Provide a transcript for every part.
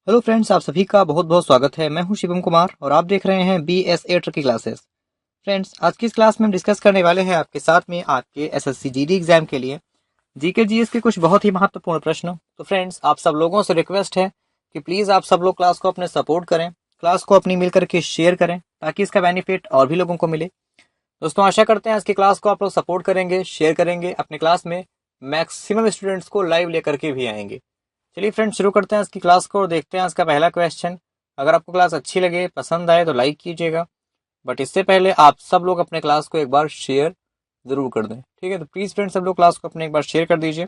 Hello friends, आप सभी का बहुत बहुत स्वागत है। मैं हूं शिवम कुमार और आप देख रहे हैं BS8 की क्लासेस। फ्रेंड्स, आज की इस क्लास में हम डिस्कस करने वाले हैं आपके साथ में आपके SSC GD एग्जाम के लिए जीके जीएस के कुछ बहुत ही महत्वपूर्ण प्रश्न। तो फ्रेंड्स, आप सब लोगों से रिक्वेस्ट है कि प्लीज़ आप सब लोग क्लास को अपने सपोर्ट करें, क्लास को अपनी मिल करके शेयर करें ताकि इसका बेनिफिट और भी लोगों को मिले। दोस्तों, आशा करते हैं आज की क्लास को आप लोग सपोर्ट करेंगे, शेयर करेंगे, अपने क्लास में मैक्सिमम स्टूडेंट्स को लाइव लेकर के भी आएंगे। चलिए फ्रेंड्स, शुरू करते हैं आज की क्लास को और देखते हैं आज का पहला क्वेश्चन। अगर आपको क्लास अच्छी लगे, पसंद आए तो लाइक कीजिएगा, बट इससे पहले आप सब लोग अपने क्लास को एक बार शेयर जरूर कर दें। ठीक है, तो प्लीज फ्रेंड्स सब लोग क्लास को अपने एक बार शेयर कर दीजिए।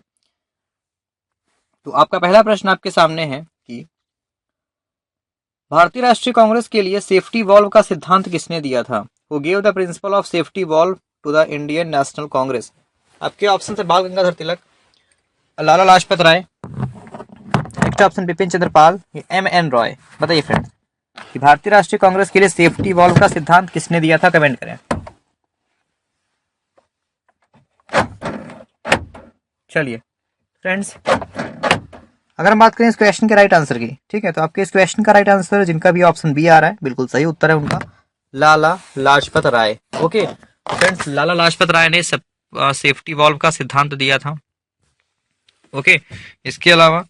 तो आपका पहला प्रश्न आपके सामने है कि भारतीय राष्ट्रीय कांग्रेस के लिए सेफ्टी वॉल्व का सिद्धांत किसने दिया था? Who gave the principle of safety valve to the Indian National Congress? आपके ऑप्शन है Bal Gangadhar Tilak, Lala Lajpat Rai, next option Bipin Chandra Pal, MN Roy. बताइए फ्रेंड्स कि भारतीय राष्ट्रीय कांग्रेस के लिए सेफ्टी वॉल्व का सिद्धांत किसने दिया था? कमेंट करें। चलिए फ्रेंड्स, अगर हम बात करें इस क्वेश्चन के राइट आंसर की, ठीक है, तो आपके इस क्वेश्चन का राइट आंसर जिनका भी ऑप्शन बी आ रहा है, बिल्कुल सही उत्तर है उनका, लाला लाजपत राय। ओके फ्रेंड्स, लाला लाजपत राय ने सेफ्टी वॉल्व का सिद्धांत दिया था। ओके, इसके अलावा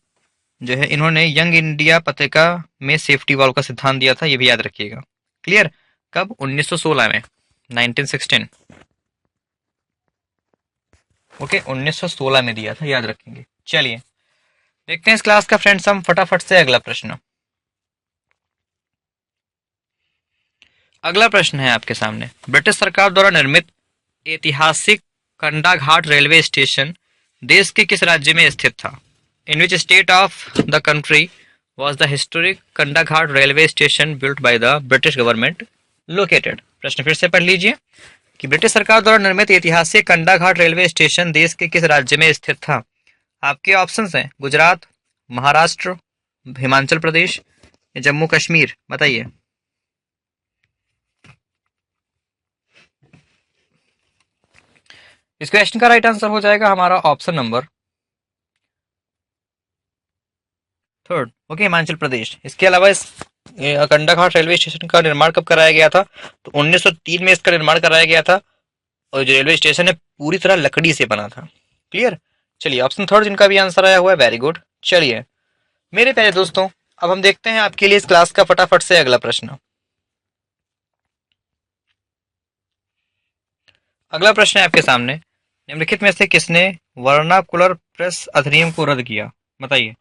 जो है इन्होंने यंग इंडिया पत्रिका में सेफ्टी वॉल्व का सिद्धांत दिया था, ये भी याद रखिएगा। क्लियर? कब? 1916 में, 1916। ओके, 1916 में दिया था, याद रखेंगे। चलिए देखते हैं इस क्लास का फ्रेंड्स हम फटाफट से अगला प्रश्न। अगला प्रश्न है आपके सामने, ब्रिटिश सरकार द्वारा निर्मित ऐतिहासिक कंडा घाट रेलवे स्टेशन देश के किस राज्य में स्थित था? In which state of the country was the historic Kanda Ghat railway station built by the British government located? प्रश्न फिर से पढ़ लीजिए कि ब्रिटिश सरकार द्वारा निर्मित ऐतिहासिक कंडा घाट रेलवे स्टेशन देश के किस राज्य में स्थित था? आपके ऑप्शंस हैं गुजरात, महाराष्ट्र, हिमाचल प्रदेश, जम्मू कश्मीर। बताइए। इस क्वेश्चन का राइट आंसर हो जाएगा हमारा option number third. Okay, Himachal Pradesh. इसके अलावा इस कंडा घाट रेलवे स्टेशन का निर्माण कब कराया गया था? तो 1903 में इसका निर्माण कराया गया था और जो रेलवे स्टेशन है पूरी तरह लकड़ी से बना था। क्लियर? चलिए ऑप्शन थर्ड जिनका भी आंसर आया हुआ है, वेरी गुड। चलिए मेरे प्यारे दोस्तों, अब हम देखते हैं आपके लिए इस क्लास का फटाफट से अगला प्रश्न। अगला प्रश्न है आपके सामने, निम्नलिखित में से किसने वर्नाकुलर प्रेस अधिनियम को रद्द किया? बताइए।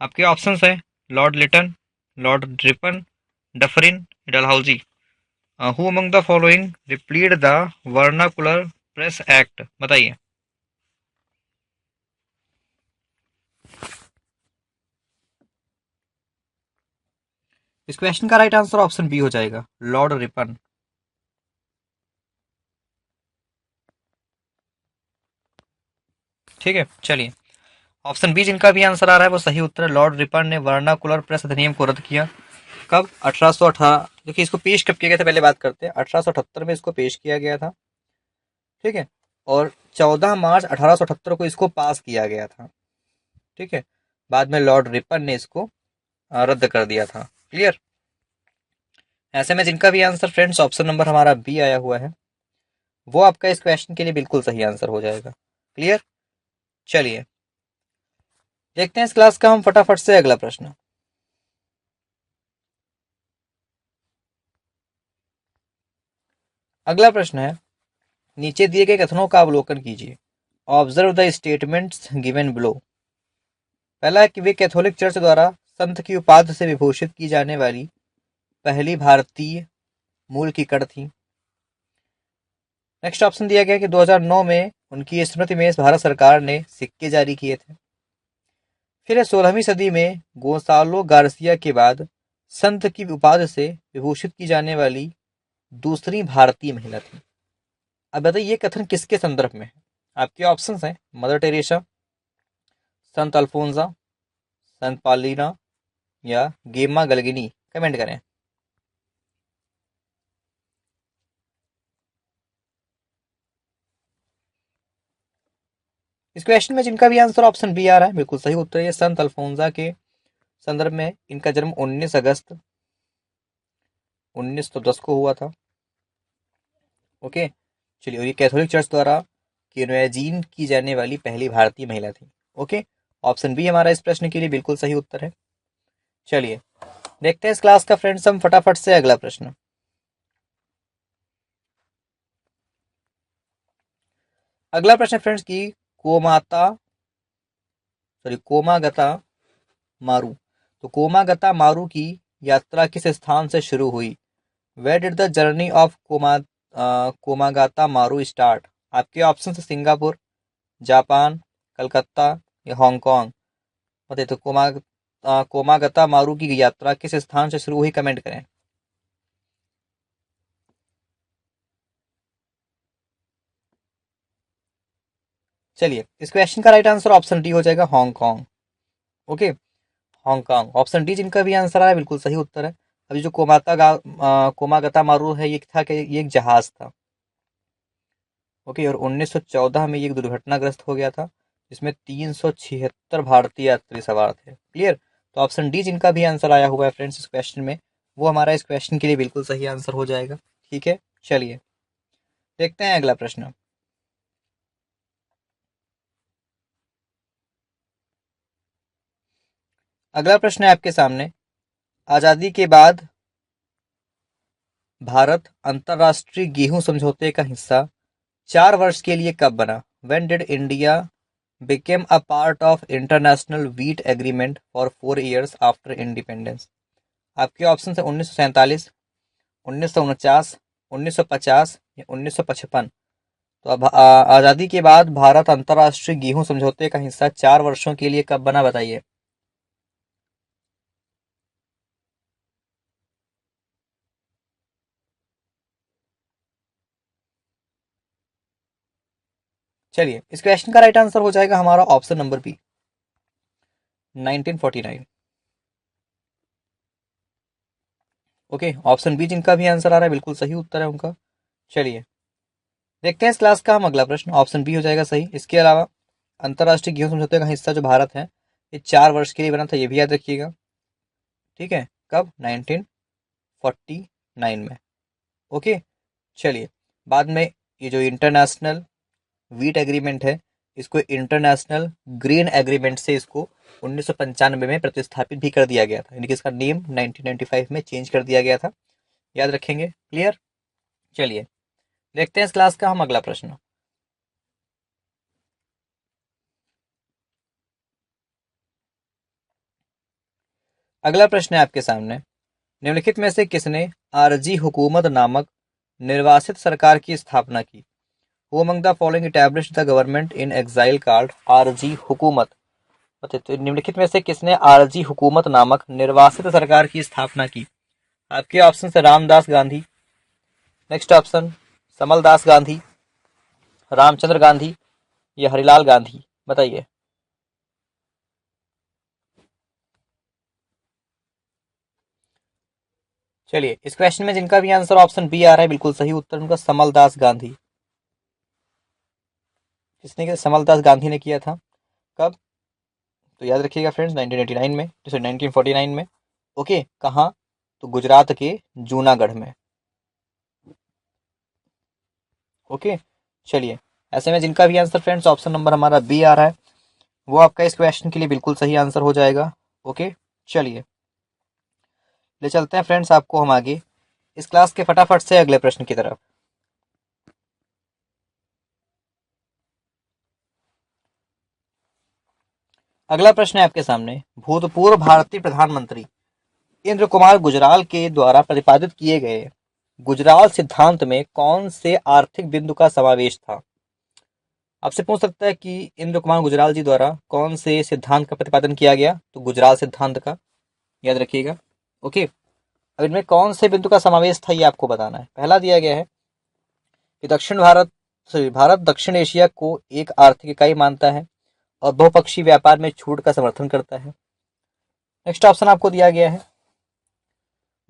आपके ऑप्शंस हैं Lord Lytton, Lord Ripon, Dufferin, Dalhousie. Who among the following repealed the vernacular press act? बताइए। इस क्वेश्चन का राइट आंसर ऑप्शन बी हो जाएगा, लॉर्ड रिपन। ठीक है, चलिए ऑप्शन बी जिनका भी आंसर आ रहा है वो सही उत्तर है, लॉर्ड रिपन ने वर्नाकुलर प्रेस अधिनियम को रद्द किया। कब? 1818। देखिए इसको पेश कब किया गया था, पहले बात करते हैं। 1878 में इसको पेश किया गया था, ठीक है, और 14 मार्च 1878 को इसको पास किया गया था। ठीक है, बाद में लॉर्ड रिपन ने इसको रद्द कर दिया था। क्लियर? ऐसे में जिनका भी आंसर फ्रेंड्स ऑप्शन नंबर हमारा बी आया हुआ है वो आपका इस क्वेश्चन के लिए बिल्कुल सही आंसर हो जाएगा। क्लियर? चलिए देखते हैं इस क्लास का हम फटाफट से अगला प्रश्न। अगला प्रश्न है, नीचे दिए गए कथनों का अवलोकन कीजिए। Observe the statements given below. पहला है कि वे कैथोलिक चर्च द्वारा संत की उपाधि से विभूषित की जाने वाली पहली भारतीय मूल की कड़ थी। नेक्स्ट ऑप्शन दिया गया कि 2009 में उनकी स्मृति में भारत सरकार ने सिक्के जारी किए थे। फिर 16वीं सदी में गोसालो गार्सिया के बाद संत की उपाधि से विभूषित की जाने वाली दूसरी भारतीय महिला थी। अब बताइए ये कथन किसके संदर्भ में है? आपके ऑप्शंस हैं मदर टेरेसा, संत अल्फोंसा, संत पालिना या गेमा गलगिनी। कमेंट करें। इस क्वेश्चन में जिनका भी आंसर ऑप्शन बी आ रहा है बिल्कुल सही उत्तर है, संत अल्फोंसा के संदर्भ में इनका जन्म 19 अगस्त 1910 को हुआ था। ओके, चलिए, और ये कैथोलिक चर्च द्वारा कैनोनिजाइज की जाने वाली पहली भारतीय महिला थी। ओके, ऑप्शन बी हमारा इस प्रश्न के लिए बिल्कुल सही उत्तर है। चलिए देखते हैं इस क्लास का फ्रेंड्स हम फटाफट से अगला प्रश्न। अगला प्रश्न फ्रेंड्स की कोमागता मारू। तो कोमागता मारू की यात्रा किस स्थान से शुरू हुई? Where did the journey of Komagata Maru start? आपके ऑप्शन है सिंगापुर, जापान, कलकत्ता या हांगकांग। बताइए, तो कोमागता मारू की यात्रा किस स्थान से शुरू हुई? कमेंट करें। चलिए, इस क्वेश्चन का राइट आंसर ऑप्शन डी हो जाएगा, Hong Kong. Okay, Hong Kong. Option D जिनका भी आंसर आया बिल्कुल सही उत्तर है। अभी जो कोमागता मारू है, ये था कि ये एक जहाज था। ओके, और 1914 में ये एक दुर्घटनाग्रस्त हो गया था, जिसमें 376 भारतीय यात्री सवार थे। क्लियर? तो ऑप्शन डी जिनका भी आंसर आया हुआ है फ्रेंड्स इस क्वेश्चन में, वो हमारा इस क्वेश्चन के लिए बिल्कुल सही आंसर हो जाएगा। ठीक है, चलिए देखते हैं अगला प्रश्न। अगला प्रश्न है आपके सामने, आजादी के बाद भारत अंतरराष्ट्रीय गेहूं समझौते का हिस्सा 4 वर्ष के लिए कब बना? When did India became a part of international wheat agreement for 4 years after independence? आपके ऑप्शन है 1947, 1949, 1950 या 1955। तो अब आज़ादी के बाद भारत अंतर्राष्ट्रीय गेहूं समझौते का हिस्सा 4 वर्षों के लिए कब बना? बताइए। चलिए, इस क्वेश्चन का राइट आंसर हो जाएगा हमारा option number B, 1949। Okay, option B जिनका भी आंसर आ रहा है बिल्कुल सही उत्तर है उनका। चलिए देखते हैं इस क्लास का हम अगला प्रश्न। ऑप्शन बी हो जाएगा सही। इसके अलावा अंतर्राष्ट्रीय गेहूं समझौते का हिस्सा जो भारत है, ये 4 वर्ष के लिए बना था, ये भी याद रखिएगा। ठीक है, कब? 1949 में। ओके, चलिए, बाद में ये जो इंटरनेशनल वीट एग्रीमेंट है, इसको इंटरनेशनल ग्रीन एग्रीमेंट से इसको 1995 में प्रतिस्थापित भी कर दिया गया था, यानी कि इसका नेम 1995 में चेंज कर दिया गया था। याद रखेंगे। क्लियर? चलिए देखते हैं इस क्लास का हम अगला प्रश्न। अगला प्रश्न है आपके सामने, निम्नलिखित में से किसने आरजी हुकूमत नामक निर्वासित सरकार की स्थापना की? Who among the following established the government in exile कार्ड आरजी हुकूमत? तो निम्नलिखित में से किसने आरजी हुकूमत नामक निर्वासित सरकार की स्थापना की? आपके ऑप्शन है रामदास गांधी, नेक्स्ट ऑप्शन समलदास गांधी, रामचंद्र गांधी या हरिलाल गांधी। बताइए। चलिए, इस क्वेश्चन में जिनका भी आंसर ऑप्शन बी आ रहा है बिल्कुल सही उत्तर उनका, समलदास गांधी। किसने किया? समलदास गांधी ने किया था। कब? तो याद रखिएगा फ्रेंड्स, 1989 में, जैसे 1949 में। ओके, कहाँ? तो गुजरात के जूनागढ़ में। ओके, चलिए, ऐसे में जिनका भी आंसर फ्रेंड्स ऑप्शन नंबर हमारा बी आ रहा है, वो आपका इस क्वेश्चन के लिए बिल्कुल सही आंसर हो जाएगा। ओके, चलिए ले चलते हैं फ्रेंड्स आपको हम आगे इस क्लास के फटाफट से अगले प्रश्न की तरफ। अगला प्रश्न है आपके सामने, भूतपूर्व भारतीय प्रधानमंत्री इंद्र कुमार गुजराल के द्वारा प्रतिपादित किए गए गुजराल सिद्धांत में कौन से आर्थिक बिंदु का समावेश था? आपसे पूछ सकता है कि इंद्र कुमार गुजराल जी द्वारा कौन से सिद्धांत का प्रतिपादन किया गया? तो गुजराल सिद्धांत का। याद रखिएगा। ओके, अब इनमें कौन से बिंदु का समावेश था ये आपको बताना है। पहला दिया गया है कि भारत दक्षिण एशिया को एक आर्थिक इकाई मानता है और बहुपक्षीय व्यापार में छूट का समर्थन करता है। नेक्स्ट ऑप्शन आपको दिया गया है,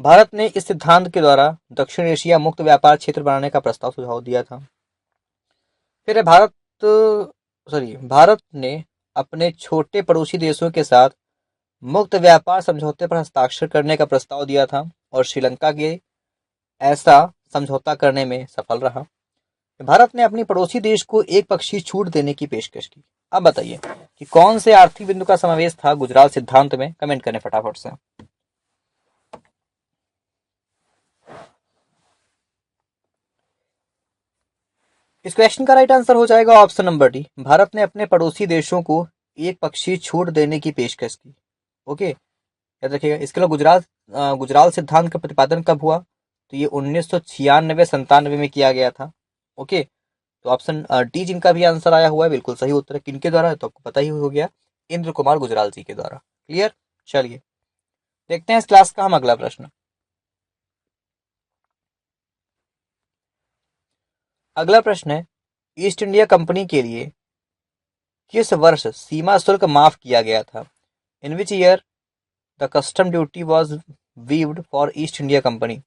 भारत ने इस सिद्धांत के द्वारा दक्षिण एशिया मुक्त व्यापार क्षेत्र बनाने का प्रस्ताव सुझाव दिया था। फिर है भारत ने अपने छोटे पड़ोसी देशों के साथ मुक्त व्यापार समझौते पर हस्ताक्षर करने का प्रस्ताव दिया था और श्रीलंका के ऐसा समझौता करने में सफल रहा। भारत ने अपनी पड़ोसी देश को एक पक्षीय छूट देने की पेशकश की। अब बताइए कि कौन से आर्थिक बिंदु का समावेश था गुजरात सिद्धांत में? कमेंट करें फटाफट से। इस क्वेश्चन का राइट आंसर हो जाएगा ऑप्शन नंबर डी। भारत ने अपने पड़ोसी देशों को एक पक्षीय छूट देने की पेशकश की। ओके, याद रखिएगा। इसके अलावा गुजरात सिद्धांत का प्रतिपादन कब हुआ? तो ये 1996-97 में किया गया था। ओके, तो ऑप्शन डी जिनका भी आंसर आया हुआ है बिल्कुल सही उत्तर है। किनके द्वारा है तो आपको पता ही हो गया, इंद्र कुमार गुजराल जी के द्वारा। क्लियर? चलिए देखते हैं इस क्लास का हम अगला प्रश्न। अगला प्रश्न है, ईस्ट इंडिया कंपनी के लिए किस वर्ष सीमा शुल्क माफ किया गया था? In which year the custom duty was waived for East India Company?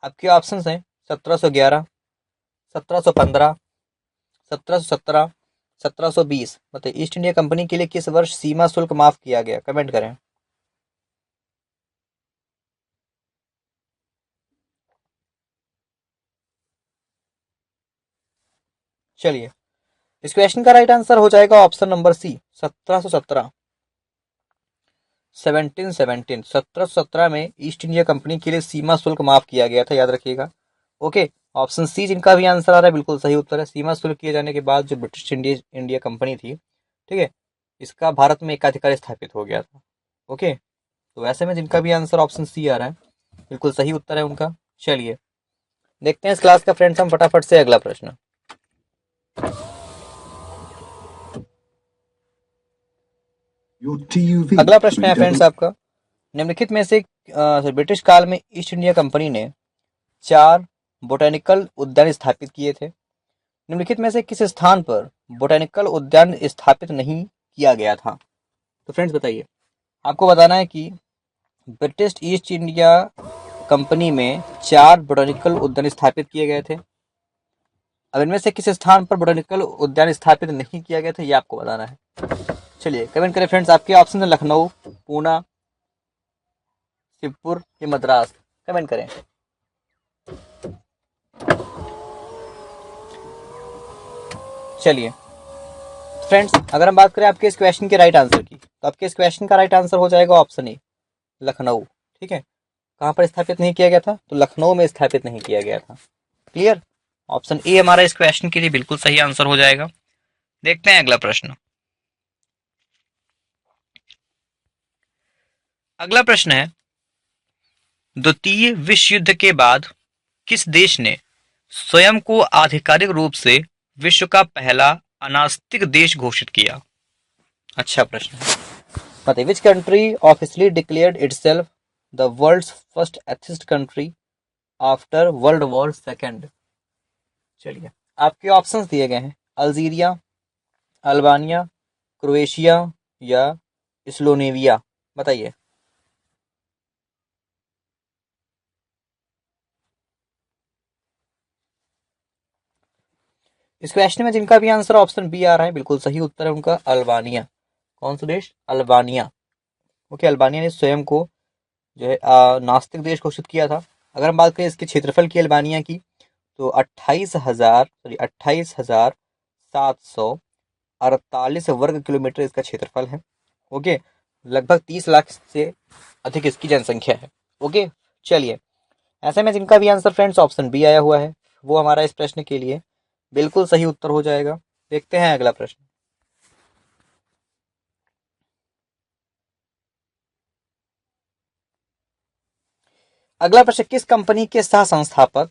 आपके ऑप्शंस हैं 1711, 1715, 1717, 1720। मतलब ईस्ट इंडिया कंपनी के लिए किस वर्ष सीमा शुल्क माफ किया गया? कमेंट करें। चलिए इस क्वेश्चन का राइट आंसर हो जाएगा ऑप्शन नंबर सी 1717। 1717 में ईस्ट इंडिया कंपनी के लिए सीमा शुल्क माफ किया गया था, याद रखिएगा। ओके, ऑप्शन सी जिनका भी आंसर आ रहा है बिल्कुल सही उत्तर है। सीमा शुल्क किए जाने के बाद जो ब्रिटिश इंडिया कंपनी थी, ठीक है, इसका भारत में एकाधिकार स्थापित हो गया था। ओके, तो ऐसे में जिनका भी आंसर ऑप्शन सी आ रहा है बिल्कुल सही उत्तर है उनका। चलिए देखते हैं इस क्लास का फ्रेंड्स हम फटाफट से अगला प्रश्न। अगला प्रश्न है फ्रेंड्स आपका, निम्नलिखित में से ब्रिटिश काल में ईस्ट इंडिया कंपनी ने 4 बोटेनिकल उद्यान स्थापित किए थे। निम्नलिखित में से किस स्थान पर बोटेनिकल उद्यान स्थापित नहीं किया गया था? तो फ्रेंड्स बताइए, आपको बताना है कि ब्रिटिश ईस्ट इंडिया कंपनी में 4 बोटेनिकल उद्यान स्थापित किए गए थे। अब इनमें से किस स्थान पर बोटेनिकल उद्यान स्थापित नहीं किया गया था ये आपको बताना है। चलिए कमेंट करें फ्रेंड्स। आपके ऑप्शन है लखनऊ, पूना, शिवपुर या मद्रास। कमेंट करें। चलिए फ्रेंड्स, अगर हम बात करें आपके इस क्वेश्चन के राइट आंसर की, तो आपके इस क्वेश्चन का राइट आंसर हो जाएगा ऑप्शन ए लखनऊ। ठीक है, कहाँ पर स्थापित नहीं किया गया था? तो लखनऊ में स्थापित नहीं किया गया था। क्लियर? ऑप्शन ए हमारा इस क्वेश्चन के लिए बिल्कुल सही आंसर हो जाएगा। देखते हैं अगला प्रश्न। अगला प्रश्न है, द्वितीय विश्व युद्ध के बाद किस देश ने स्वयं को आधिकारिक रूप से विश्व का पहला अनास्तिक देश घोषित किया? अच्छा प्रश्न है। बताइए, which country officially declared itself the world's first atheist country after World War second? चलिए आपके ऑप्शंस दिए गए हैं, अल्जीरिया, अल्बानिया, क्रोएशिया या स्लोवेनिया। बताइए। इस क्वेश्चन में जिनका भी आंसर ऑप्शन बी आ रहा है बिल्कुल सही उत्तर है उनका, अल्बानिया। कौन सा देश? अल्बानिया। ओके, अल्बानिया ने स्वयं को जो है नास्तिक देश घोषित किया था। अगर हम बात करें इसके क्षेत्रफल की अल्बानिया की, तो 28,748 वर्ग किलोमीटर इसका क्षेत्रफल है। ओके, लगभग 30 लाख से अधिक इसकी जनसंख्या है। ओके, चलिए ऐसे में जिनका भी आंसर फ्रेंड्स ऑप्शन बी आया हुआ है वो हमारा इस प्रश्न के लिए बिल्कुल सही उत्तर हो जाएगा। देखते हैं अगला प्रश्न। अगला प्रश्न, किस कंपनी के सह संस्थापक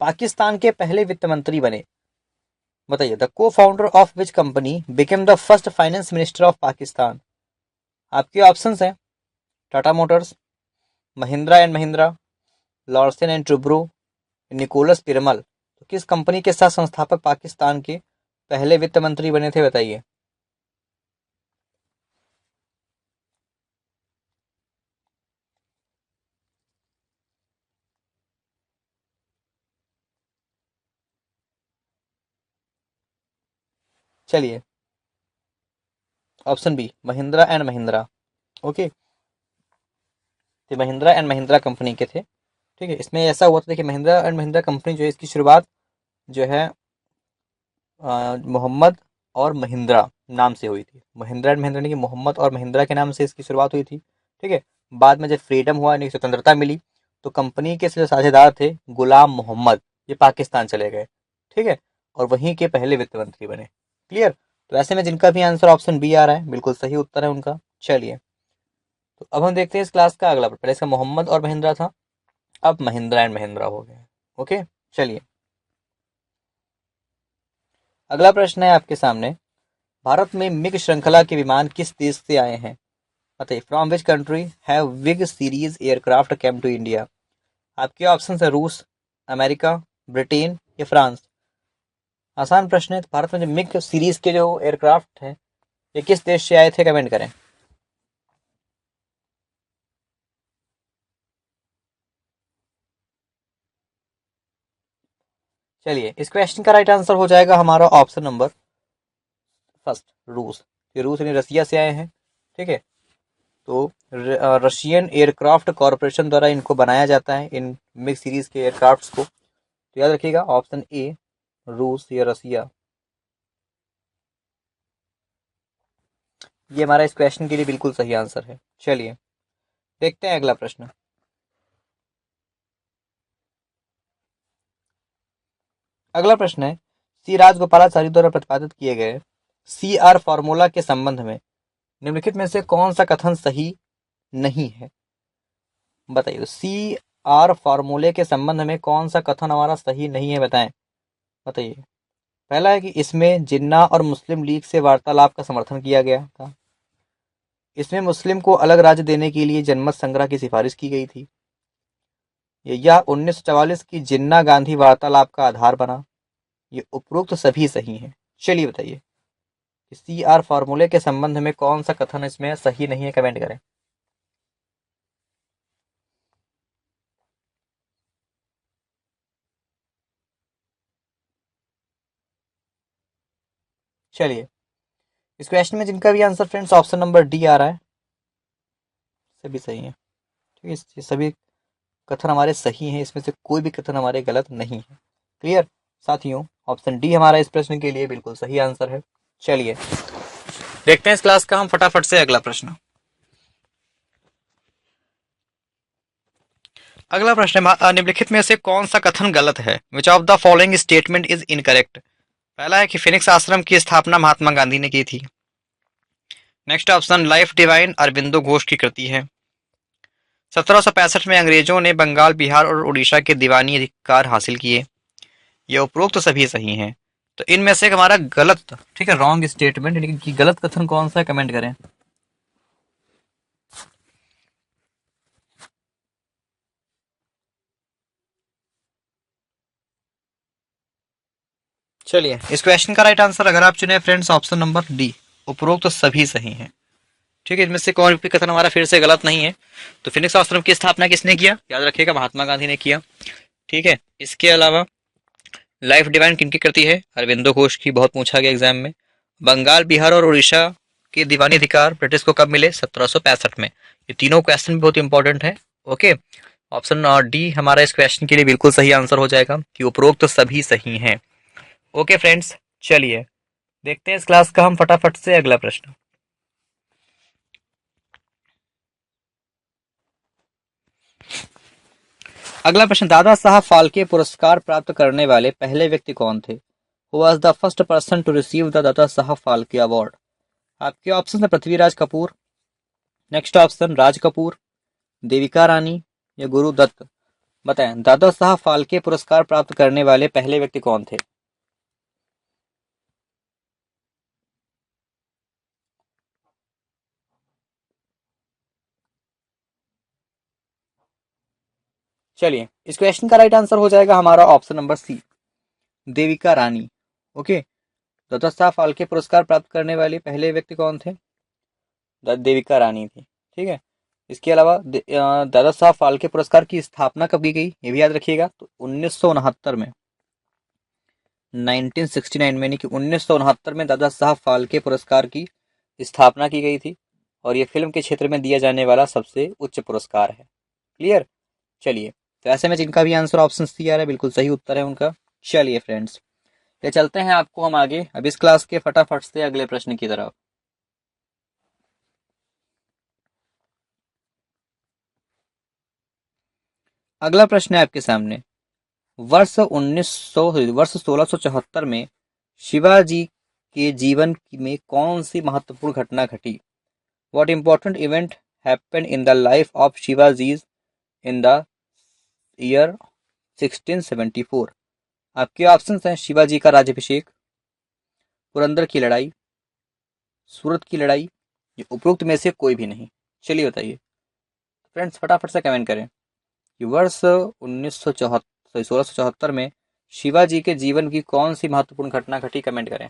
पाकिस्तान के पहले वित्त मंत्री बने? बताइए, the co founder of which company became the first finance minister of Pakistan? आपके ऑप्शंस हैं Tata Motors, Mahindra and Mahindra, Larsen and Toubro, Nicholas Piramal. तो किस कंपनी के सह संस्थापक पाकिस्तान के पहले वित्त मंत्री बने थे? बताइए। चलिए option B Mahindra and Mahindra. Okay, ये महिंद्रा एंड महिंद्रा कंपनी के थे। ठीक है, इसमें ऐसा हुआ था, देखिए महिंद्रा एंड महिंद्रा कंपनी जो है इसकी शुरुआत जो है मोहम्मद और महिंद्रा नाम से हुई थी। महिंद्रा एंड महिंद्रा नहीं कि मोहम्मद और महिंद्रा के नाम से इसकी शुरुआत हुई थी। ठीक है, बाद में जब फ्रीडम हुआ यानी स्वतंत्रता मिली तो कंपनी के जो साझेदार थे गुलाम मोहम्मद, ये पाकिस्तान चले गए। ठीक है, और वहीं के पहले वित्त मंत्री बने। क्लियर? तो ऐसे में जिनका भी आंसर ऑप्शन बी आ रहा है बिल्कुल सही उत्तर है उनका। चलिए, तो अब हम देखते हैं इस क्लास का अगला। पहले इसका मोहम्मद और महिंद्रा था, अब महिंद्रा एंड महिंद्रा हो गया। ओके, चलिए अगला प्रश्न है आपके सामने। भारत में मिग श्रृंखला के विमान किस देश से आए हैं? बताइए, from which country have MiG series aircraft came to India? आपके ऑप्शन है रूस, अमेरिका, ब्रिटेन या फ्रांस। आसान प्रश्न है। भारत में जो मिग सीरीज के जो एयरक्राफ्ट हैं ये किस देश से आए थे, कमेंट करें। चलिए, इस क्वेश्चन का राइट आंसर हो जाएगा हमारा ऑप्शन नंबर फर्स्ट, रूस। ये रूस यानी रसिया से आए हैं। ठीक है, तो रशियन एयरक्राफ्ट कॉरपोरेशन द्वारा इनको बनाया जाता है, इन मिग सीरीज के एयरक्राफ्ट्स को। तो याद रखिएगा ऑप्शन ए, रूस या रसिया, ये हमारा इस क्वेश्चन के लिए बिल्कुल सही आंसर है। चलिए देखते हैं अगला प्रश्न। अगला प्रश्न है, सी राजगोपालाचारी द्वारा प्रतिपादित किए गए सी आर फॉर्मूला के संबंध में निम्नलिखित में से कौन सा कथन सही नहीं है? बताइए, सी आर फॉर्मूले के संबंध में कौन सा कथन हमारा सही नहीं है, बताएं। बताइए। पहला है कि इसमें जिन्ना और मुस्लिम लीग से वार्तालाप का समर्थन किया गया था। इसमें मुस्लिम को अलग राज्य देने के लिए जनमत संग्रह की सिफारिश की गई थी। यह 1944 की जिन्ना गांधी वार्तालाप का आधार बना। ये उपरोक्त सभी सही हैं। चलिए बताइए, सी आर फॉर्मूले के संबंध में कौन सा कथन इसमें सही नहीं है, कमेंट करें। चलिए, इस क्वेश्चन में जिनका भी answer friends option number D आ रहा है सभी सही है। ठीक है, ये सभी कथन हमारे सही हैं, इसमें से कोई भी कथन हमारे गलत नहीं है। क्लियर साथियों, ऑप्शन डी हमारा इस प्रश्न के लिए बिल्कुल सही आंसर है। चलिए देखते हैं इस क्लास का हम फटाफट से अगला प्रश्न। अगला प्रश्न है, निम्नलिखित में से कौन सा कथन गलत है? Which of the following statement is incorrect? पहला है कि फिनिक्स आश्रम की स्थापना महात्मा गांधी ने की थी। Next option, life divine Aurobindo Ghosh की कृति है। 1765 में अंग्रेजों ने बंगाल, बिहार और उड़ीसा के दीवानी अधिकार हासिल किए। ये उपरोक्त सभी सही हैं। तो इनमें से हमारा गलत, ठीक है, रॉन्ग स्टेटमेंट यानी कि गलत कथन कौन सा है, कमेंट करें। चलिए, इस क्वेश्चन का राइट आंसर अगर आप चुने फ्रेंड्स ऑप्शन नंबर डी, उपरोक्त सभी सही हैं। ठीक है, इनमें से कोई भी कथन हमारा फिर से गलत नहीं है। तो फिनिक्स आश्रम की स्थापना किसने किया? याद रखिएगा महात्मा गांधी ने किया। ठीक है, इसके अलावा लाइफ डिवाइन किनकी कृति है? अरविंदो घोष की, बहुत पूछा गया एग्जाम में। बंगाल, बिहार और उड़ीसा के दीवानी अधिकार ब्रिटिश को कब मिले? 1765 में। ये तीनों क्वेश्चन बहुत इंपॉर्टेंट है। ओके, ऑप्शन डी हमारा इस क्वेश्चन के लिए बिल्कुल सही आंसर हो जाएगा कि उपरोक्त सभी सही हैं। ओके फ्रेंड्स, चलिए देखते हैं इस क्लास का हम फटाफट से अगला प्रश्न। अगला प्रश्न, दादा साहब फाल्के पुरस्कार प्राप्त करने वाले पहले व्यक्ति कौन थे? Who was the first person to receive the Dada Saheb Phalke award? आपके ऑप्शन है पृथ्वीराज कपूर, नेक्स्ट ऑप्शन राज कपूर, देविका रानी या गुरु दत्त। बताएं, दादा साहब फाल्के पुरस्कार प्राप्त करने वाले पहले व्यक्ति कौन थे? चलिए, इस क्वेश्चन का राइट आंसर हो जाएगा हमारा ऑप्शन नंबर सी, देविका रानी। ओके, दादा साहब फाल्के पुरस्कार प्राप्त करने वाले पहले व्यक्ति कौन थे? देविका रानी थी। ठीक है, इसके अलावा दादा साहब फाल्के पुरस्कार की स्थापना कब की गई ये भी याद रखिएगा। तो 1969 में, 1969 में, यानी कि 1969 में दादा साहब फाल्के पुरस्कार की स्थापना की गई थी और ये फिल्म के क्षेत्र में दिया जाने वाला सबसे उच्च पुरस्कार है। क्लियर। चलिए, तो ऐसे में जिनका भी आंसर ऑप्शन सी आ रहा है बिल्कुल सही उत्तर है उनका। चलिए फ्रेंड्स, ये चलते हैं आपको हम आगे अब इस क्लास के फटाफट से अगले प्रश्न की तरफ। अगला प्रश्न है आपके सामने। वर्ष 1674 में शिवाजी के जीवन में कौन सी महत्वपूर्ण घटना घटी? What important event happened in the life of Shivaji in the year 1674? आपके ऑप्शन हैं शिवाजी का राज्यभिषेक, पुरंदर की लड़ाई, सूरत की लड़ाई, ये उपरोक्त में से कोई भी नहीं। चलिए बताइए फ्रेंड्स, फटाफट से कमेंट करें कि वर्ष 1674 में शिवाजी के जीवन की कौन सी महत्वपूर्ण घटना घटी, कमेंट करें।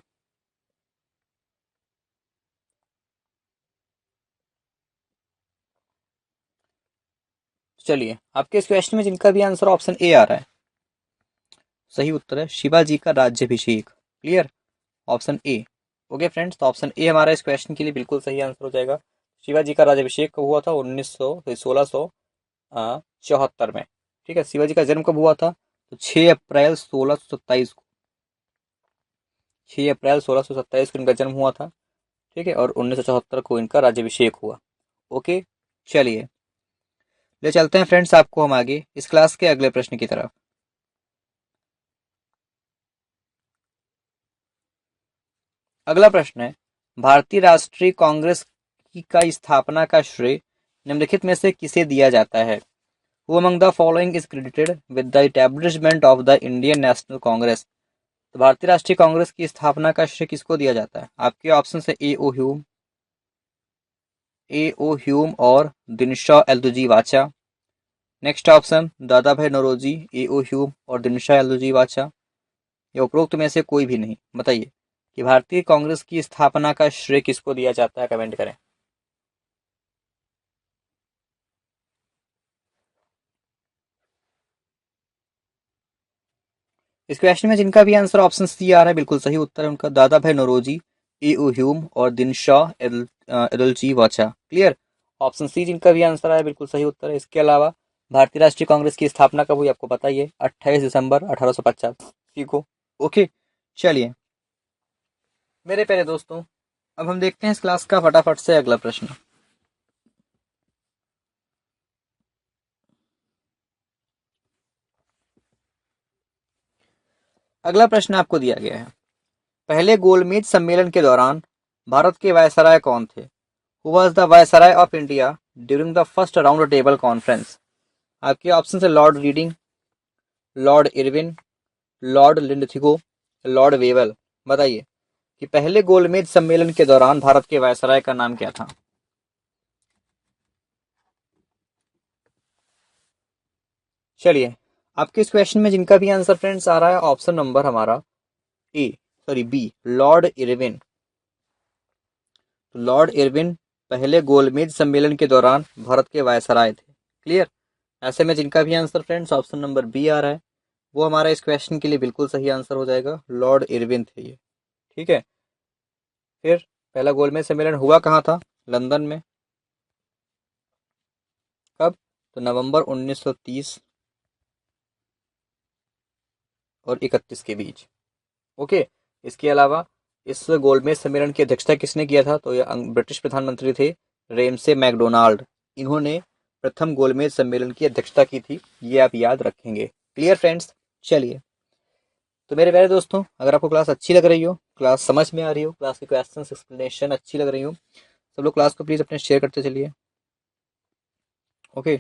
चलिए, आपके इस क्वेश्चन में जिनका भी आंसर ऑप्शन ए आ रहा है सही उत्तर है शिवाजी का राज्यभिषेक। Clear, option A. Okay friends, तो ऑप्शन ए हमारा इस क्वेश्चन के लिए बिल्कुल सही आंसर हो जाएगा। शिवाजी का राज्यभिषेक कब हुआ था? 1674 में। ठीक है, शिवाजी का जन्म कब हुआ था? तो 6 अप्रैल 1627 को, 6 अप्रैल 1627 को इनका जन्म हुआ था। ठीक है, और 1974 को इनका राज्यभिषेक हुआ। ओके, चलिए ले चलते हैं फ्रेंड्स आपको हम आगे इस क्लास के अगले प्रश्न की तरफ। अगला प्रश्न है, भारतीय राष्ट्रीय कांग्रेस की का स्थापना का श्रेय निम्नलिखित में से किसे दिया जाता है? Who among the following is credited with the establishment of the Indian National Congress? तो भारतीय राष्ट्रीय कांग्रेस की स्थापना का श्रेय किसको दिया जाता है? आपके ऑप्शन है ए ओ ह्यूम और दिनशा एलदुजी वाचा। नेक्स्ट ऑप्शन दादा भाई नौरोजी, ए ओ ह्यूम और दिनशा एलदुजी वाचा, या उपरोक्त में से कोई भी नहीं। बताइए कि भारतीय कांग्रेस की स्थापना का श्रेय किसको दिया जाता है, कमेंट करें। इस क्वेश्चन में जिनका भी आंसर ऑप्शन सी आ रहा है बिल्कुल सही उत्तर है उनका, दादा भाई नौरोजी, ए ओ ह्यूम और दिनशाह एदुलजी वाचा। क्लियर, ऑप्शन सी जिनका भी आंसर आया बिल्कुल सही उत्तर है। इसके अलावा भारतीय राष्ट्रीय कांग्रेस की स्थापना कब हुई आपको बताइए? 28 दिसंबर 1885 को। ओके, चलिए मेरे प्यारे दोस्तों, अब हम देखते हैं इस क्लास का फटाफट से अगला प्रश्न। अगला प्रश्न आपको दिया गया है, पहले गोलमेज सम्मेलन के दौरान भारत के वायसराय कौन थे? Who was the viceroy of India during the first round table conference? आपके ऑप्शन है Lord Reading, Lord Irwin, Lord Linlithgow, Lord Wavell. बताइए कि पहले गोलमेज सम्मेलन के दौरान भारत के वायसराय का नाम क्या था? चलिए, आपके इस क्वेश्चन में जिनका भी आंसर फ्रेंड्स आ रहा है ऑप्शन नंबर हमारा बी, लॉर्ड इरविन। तो लॉर्ड इरविन पहले गोलमेज सम्मेलन के दौरान भारत के वायसराय थे। क्लियर, ऐसे में जिनका भी answer friends option number B आ रहा है वो हमारा इस क्वेश्चन के लिए बिल्कुल सही आंसर हो जाएगा। लॉर्ड इरविन थे ये। ठीक है, फिर पहला गोलमेज सम्मेलन हुआ कहाँ था? लंदन में। कब? तो नवंबर 1930 और 31 के बीच। ओके, इसके अलावा इस गोलमेज सम्मेलन की अध्यक्षता किसने किया था? तो ये ब्रिटिश प्रधानमंत्री थे रेमसे मैकडोनाल्ड। इन्होंने प्रथम गोलमेज सम्मेलन की अध्यक्षता की थी, ये आप याद रखेंगे। क्लियर फ्रेंड्स, चलिए तो मेरे प्यारे दोस्तों, अगर आपको क्लास अच्छी लग रही हो, क्लास समझ में आ रही हो, क्लास की क्वेश्चन एक्सप्लेनेशन अच्छी लग रही हो, सब लोग क्लास को प्लीज़ अपने शेयर करते चलिए। ओके,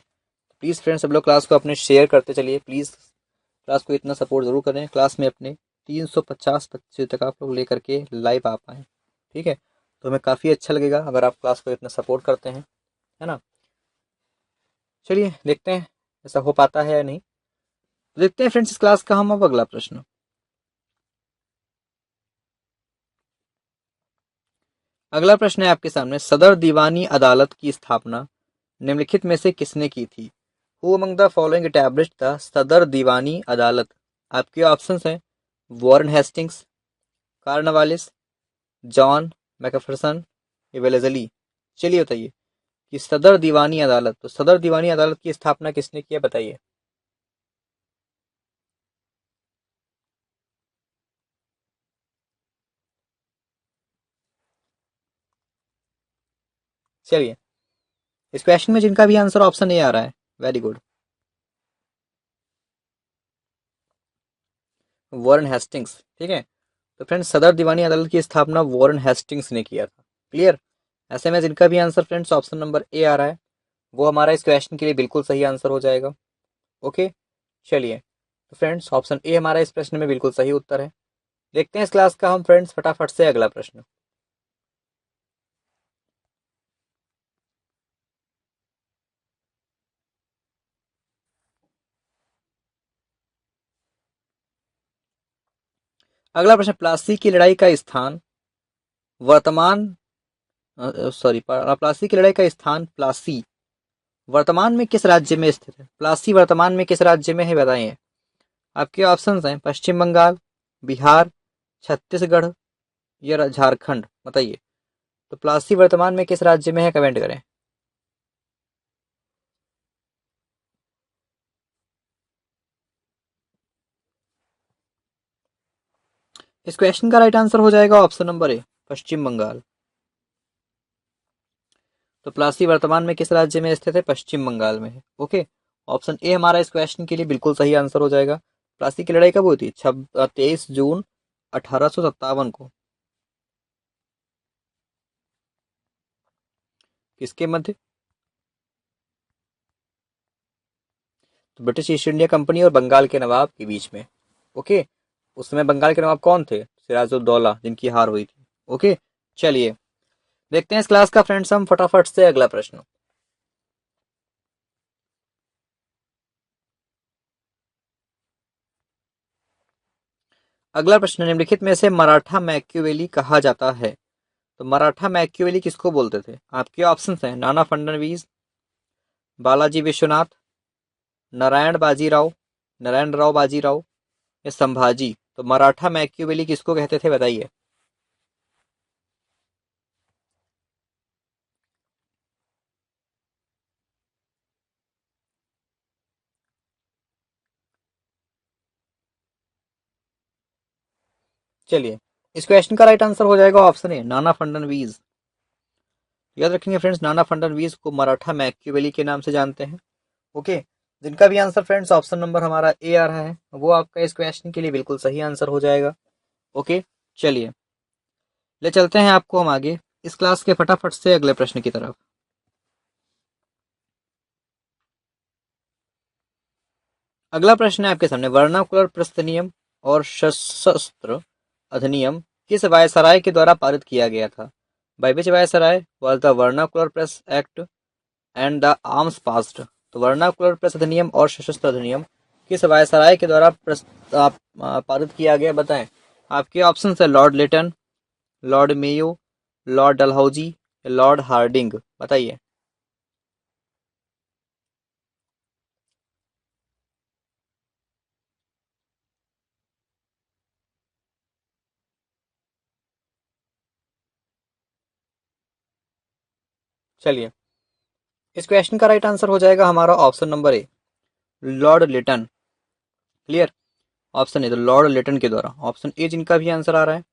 प्लीज़ फ्रेंड्स सब लोग क्लास को अपने शेयर करते चलिए। प्लीज़ क्लास को इतना सपोर्ट ज़रूर करें, क्लास में अपने 350 बच्चे तक आप लोग लेकर के लाइव आ पाएँ। ठीक है, तो हमें काफ़ी अच्छा लगेगा अगर आप क्लास को इतना सपोर्ट करते हैं, है ना। चलिए देखते हैं ऐसा हो पाता है या नहीं। तो देखते हैं फ्रेंड्स इस क्लास का हम अब अगला प्रश्न। अगला प्रश्न है आपके सामने, सदर दीवानी अदालत की स्थापना निम्नलिखित में से किसने की थी? Who among the following established the सदर दीवानी अदालत? आपके ऑप्शंस हैं Warren Hastings, Cornwallis, John McPherson, Wellesley. चलिए बताइए कि सदर दीवानी अदालत, तो सदर दीवानी अदालत की स्थापना किसने किया, बताइए। चलिए, इस क्वेश्चन में जिनका भी आंसर ऑप्शन ए आ रहा है, वेरी गुड, वॉरेन हेस्टिंग्स। ठीक है, तो फ्रेंड्स सदर दीवानी अदालत की स्थापना वॉरेन हेस्टिंग्स ने किया था। क्लियर। ऐसे में जिनका भी answer friends option number A आ रहा है, वो हमारा इस क्वेश्चन के लिए बिल्कुल सही आंसर हो जाएगा। ओके, चलिए, तो फ्रेंड्स ऑप्शन ए हमारा इस प्रश्न में बिल्कुल सही उत्तर है। देखते हैं इस क्लास का हम फ्रेंड्स फटाफट से अगला प्रश्न। अगला प्रश्न, प्लासी की लड़ाई का स्थान वर्तमान सॉरी प्लासी की लड़ाई का स्थान प्लासी वर्तमान में किस राज्य में स्थित है, प्लासी वर्तमान में किस राज्य में है, बताइए। आपके ऑप्शंस हैं पश्चिम बंगाल, बिहार, छत्तीसगढ़ या झारखंड, बताइए। तो प्लासी वर्तमान में किस राज्य में है, कमेंट करें। इस क्वेश्चन का राइट आंसर हो जाएगा ऑप्शन नंबर ए, पश्चिम बंगाल। तो प्लासी वर्तमान में किस राज्य में स्थित है, पश्चिम बंगाल में है। ओके, ऑप्शन ए हमारा इस क्वेश्चन के लिए बिल्कुल सही आंसर हो जाएगा। प्लासी की लड़ाई कब हुई थी, 23 जून 1857 को। किसके मध्य, तो ब्रिटिश ईस्ट इंडिया कंपनी और बंगाल के नवाब के बीच में। ओके, उस समय बंगाल के नवाब कौन थे, सिराजुद्दौला, जिनकी हार हुई थी। ओके, चलिए, देखते हैं इस क्लास का फ्रेंड्स हम फटाफट से अगला प्रश्न। अगला प्रश्न, निम्नलिखित में से मराठा मैक्यूवेली कहा जाता है। तो मराठा मैक्यूवेली किसको बोलते थे, आपके ऑप्शंस हैं नाना फडणवीस, बालाजी विश्वनाथ, नारायण राव बाजीराव या संभाजी। तो मराठा मैक्यूवेली किसको कहते थे, बताइए। चलिए, इस क्वेश्चन का राइट आंसर हो जाएगा ऑप्शन ए, नाना फडणवीस। याद रखेंगे फ्रेंड्स, नाना फडणवीस को मराठा मैक्यूवेली के नाम से जानते हैं। ओके, जिनका भी आंसर फ्रेंड्स ऑप्शन नंबर हमारा ए आ रहा है, वो आपका इस क्वेश्चन के लिए बिल्कुल सही आंसर हो जाएगा। ओके, चलिए, ले चलते हैं आपको हम आगे इस क्लास के फटाफट से अगले प्रश्न की तरफ। अगला प्रश्न है आपके सामने, वर्नाकुलर प्रस्थ नियम और सशस्त्र अधिनियम किस वायसराय के द्वारा पारित किया गया था। By which viceroy was the vernacular press act and the arms passed. तो वर्नाकुलर प्रेस अधिनियम और सशस्त्र अधिनियम किस वायसराय के द्वारा पारित किया गया, बताएं। आपके ऑप्शन है Lord Lytton, Lord Mayo, Lord Dalhousie, Lord Hardinge, बताइए। चलिए, इस क्वेश्चन का राइट आंसर हो जाएगा हमारा option number A, Lord Lytton. Clear, option A तो लॉर्ड लिटन के द्वारा। ऑप्शन ए जिनका भी आंसर आ रहा है,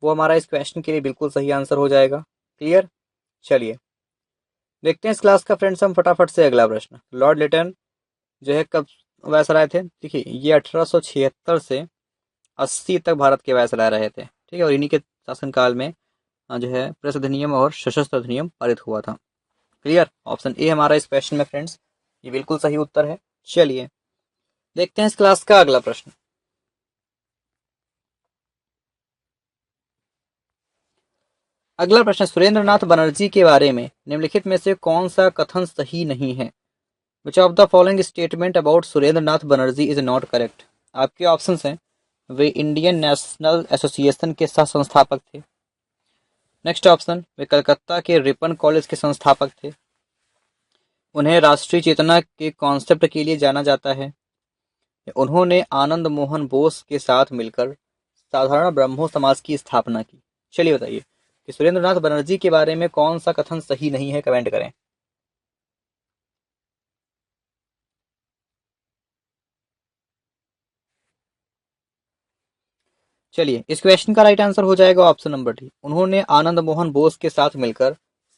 वो हमारा इस क्वेश्चन के लिए बिल्कुल सही आंसर हो जाएगा। क्लियर, चलिए, देखते हैं इस क्लास का फ्रेंड्स हम फटाफट से अगला प्रश्न। लॉर्ड लिटन जो है कब वायसराय थे, देखिए ये 1876 से 80 तक भारत के वायसराय रहे थे। ठीक है, और इन्हीं के शासनकाल में जो है प्रेस अधिनियम और सशस्त्र अधिनियम पारित हुआ था। क्लियर, ऑप्शन ए हमारा इस क्वेश्चन में फ्रेंड्स ये बिल्कुल सही उत्तर है। चलिए, देखते हैं इस क्लास का अगला प्रश्न। अगला प्रश्न, सुरेंद्र नाथ बनर्जी के बारे में निम्नलिखित में से कौन सा कथन सही नहीं है। Which of the following statement about Surendra Nath Banerjee is not correct. आपके ऑप्शन हैं, वे इंडियन नेशनल एसोसिएशन के सह संस्थापक थे। नेक्स्ट ऑप्शन, वे कलकत्ता के रिपन कॉलेज के संस्थापक थे। उन्हें राष्ट्रीय चेतना के कॉन्सेप्ट के लिए जाना जाता है। उन्होंने आनंद मोहन बोस के साथ मिलकर साधारण ब्रह्मो समाज की स्थापना की। चलिए बताइए कि सुरेंद्र नाथ बनर्जी के बारे में कौन सा कथन सही नहीं है, कमेंट करें। चलिए, इस क्वेश्चन का राइट आंसर हो जाएगा ऑप्शन नंबर डी। उन्होंने आनंद मोहन बोस के साथ मिलकर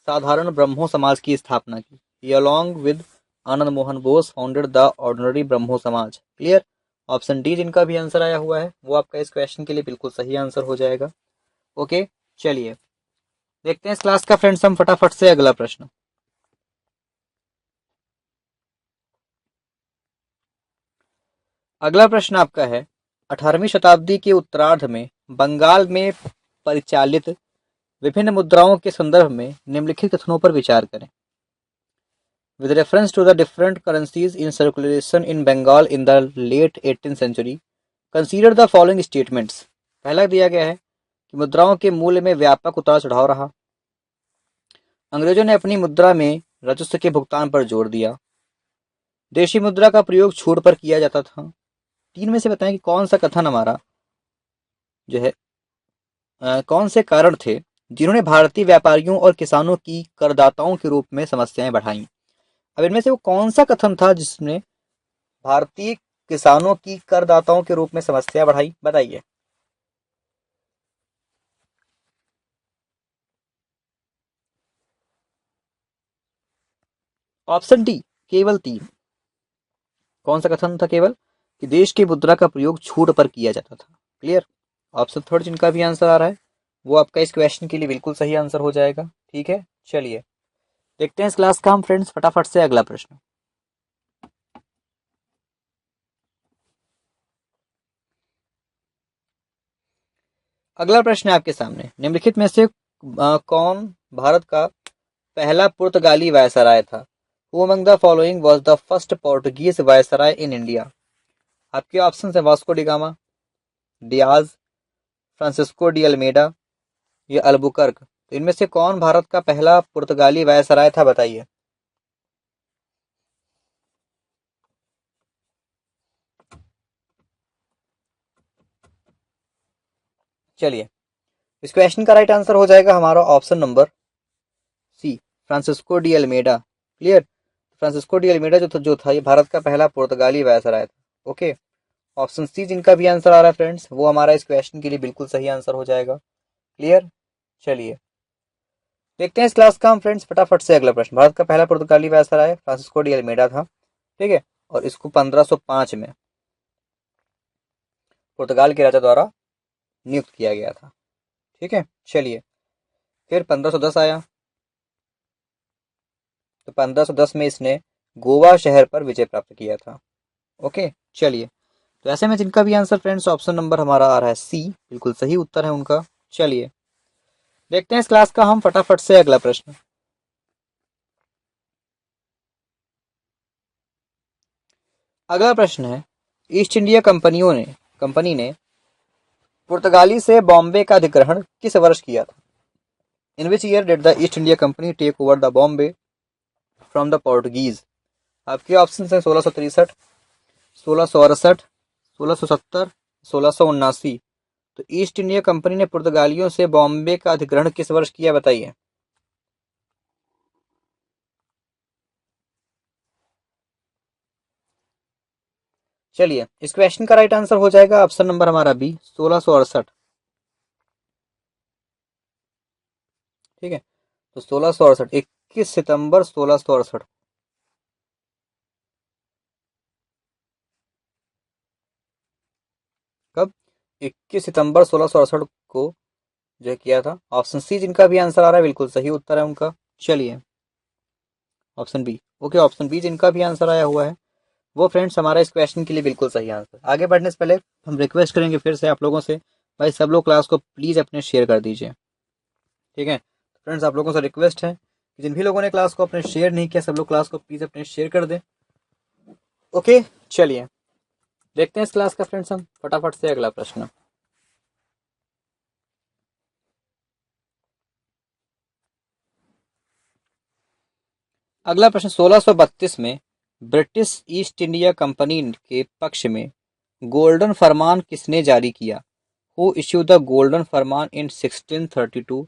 साधारण ब्रह्मो समाज की स्थापना की। He along with Anand Mohan Bose founded the ordinary Brahmo Samaj. Clear. Option D जिनका भी आंसर आया हुआ है वो आपका इस क्वेश्चन के लिए बिल्कुल सही आंसर हो जाएगा। ओके, चलिए देखते हैं इस क्लास का फ्रेंड्स हम फटाफट से अगला प्रश्न। अगला प्रश्न आपका है, 18वीं शताब्दी के उत्तरार्ध में बंगाल में परिचालित विभिन्न मुद्राओं के संदर्भ में निम्नलिखित कथनों पर विचार करें। With reference to the different currencies in circulation in Bengal in the late 18th century, consider the following statements. पहला दिया गया है कि मुद्राओं के मूल्य में व्यापक उतार चढ़ाव रहा। अंग्रेजों ने अपनी मुद्रा में राजस्व के भुगतान पर जोर दिया। देशी मुद्रा का प्रयोग छूट पर किया जाता था। तीन में से बताएं कि कौन सा कथन हमारा जो है कौन से कारण थे जिन्होंने भारतीय व्यापारियों और किसानों की करदाताओं के रूप में समस्याएं बढ़ाई। अब इनमें से वो कौन सा कथन था जिसने भारतीय किसानों की करदाताओं के रूप में समस्या बढ़ाई, बताइए। ऑप्शन डी केवल तीन। कौन सा कथन था केवल? कि देश की मुद्रा का प्रयोग छूट पर किया जाता था। क्लियर। ऑप्शन थर्ड जिनका भी आंसर आ रहा है वो आपका इस क्वेश्चन के लिए बिल्कुल सही आंसर हो जाएगा। ठीक है, चलिए देखते हैं इस क्लास का हम फ्रेंड्स फटाफट से अगला प्रश्न। अगला प्रश्न है आपके सामने, निम्नलिखित में से कौन भारत का पहला पुर्तगाली वायसराय था? Who among the following was the first Portuguese viceroy in India? आपके ऑप्शन है Vasco da Gama, Diaz, Francisco de Almeida या अल्बुकर्क। तो इनमें से कौन भारत का पहला पुर्तगाली वायसराय था, बताइए। चलिए, इस क्वेश्चन का राइट आंसर हो जाएगा हमारा option number C, Francisco de Almeida. Clear. Francisco de Almeida जो था ये भारत का पहला पुर्तगाली वायसराय था। ओके, ऑप्शन सी जिनका भी आंसर आ रहा है फ्रेंड्स वो हमारा इस क्वेश्चन के लिए बिल्कुल सही आंसर हो जाएगा। क्लियर। चलिए देखते हैं इस क्लास का हम फ्रेंड्स फटाफट से अगला प्रश्न। भारत का पहला पुर्तगाली वायसराय फ्रांसिस्को डी अल्मेडा था। ठीक है, और इसको 1505 में पुर्तगाल के राजा द्वारा नियुक्त किया गया था। ठीक है, चलिए फिर 1510 आया। तो 1510 में इसने गोवा शहर पर विजय प्राप्त किया था। ओके, चलिए तो ऐसे में जिनका भी आंसर फ्रेंड्स ऑप्शन नंबर हमारा आ रहा है सी, बिल्कुल सही उत्तर है उनका। चलिए देखते हैं इस क्लास का हम फटाफट से अगला प्रश्न। अगला प्रश्न है, ईस्ट इंडिया कंपनी ने पुर्तगाली से बॉम्बे का अधिग्रहण किस वर्ष किया था? In which year did the East India Company take over the Bombay from the Portuguese? आपके ऑप्शन हैं 1663, 1668, 1670, 1679। तो ईस्ट इंडिया कंपनी ने पुर्तगालियों से बॉम्बे का अधिग्रहण किस वर्ष किया, बताइए। चलिए, इस क्वेश्चन का राइट आंसर हो जाएगा ऑप्शन नंबर हमारा बी, 1668। ठीक है, तो 1668, 21 सितंबर 1668। कब? 21 सितंबर 1668 को जो किया था। ऑप्शन सी जिनका भी आंसर आ रहा है बिल्कुल सही उत्तर है उनका। चलिए option B. Okay, option B जिनका भी आंसर आया हुआ है वो फ्रेंड्स हमारा इस क्वेश्चन के लिए बिल्कुल सही आंसर। आगे बढ़ने से पहले हम रिक्वेस्ट करेंगे फिर से आप लोगों से, भाई सब लोग क्लास को प्लीज़ अपने शेयर कर दीजिए। ठीक है फ्रेंड्स, आप लोगों से रिक्वेस्ट है कि जिन भी लोगों ने क्लास को अपने शेयर नहीं किया सब लोग क्लास को प्लीज़ अपने शेयर कर दें। ओके, चलिए देखते हैं इस क्लास का फ्रेंड्स हम फटाफट से अगला प्रश्न। अगला प्रश्न, 1632 में ब्रिटिश ईस्ट इंडिया कंपनी के पक्ष में गोल्डन फरमान किसने जारी किया? Who issue the golden Farman in 1632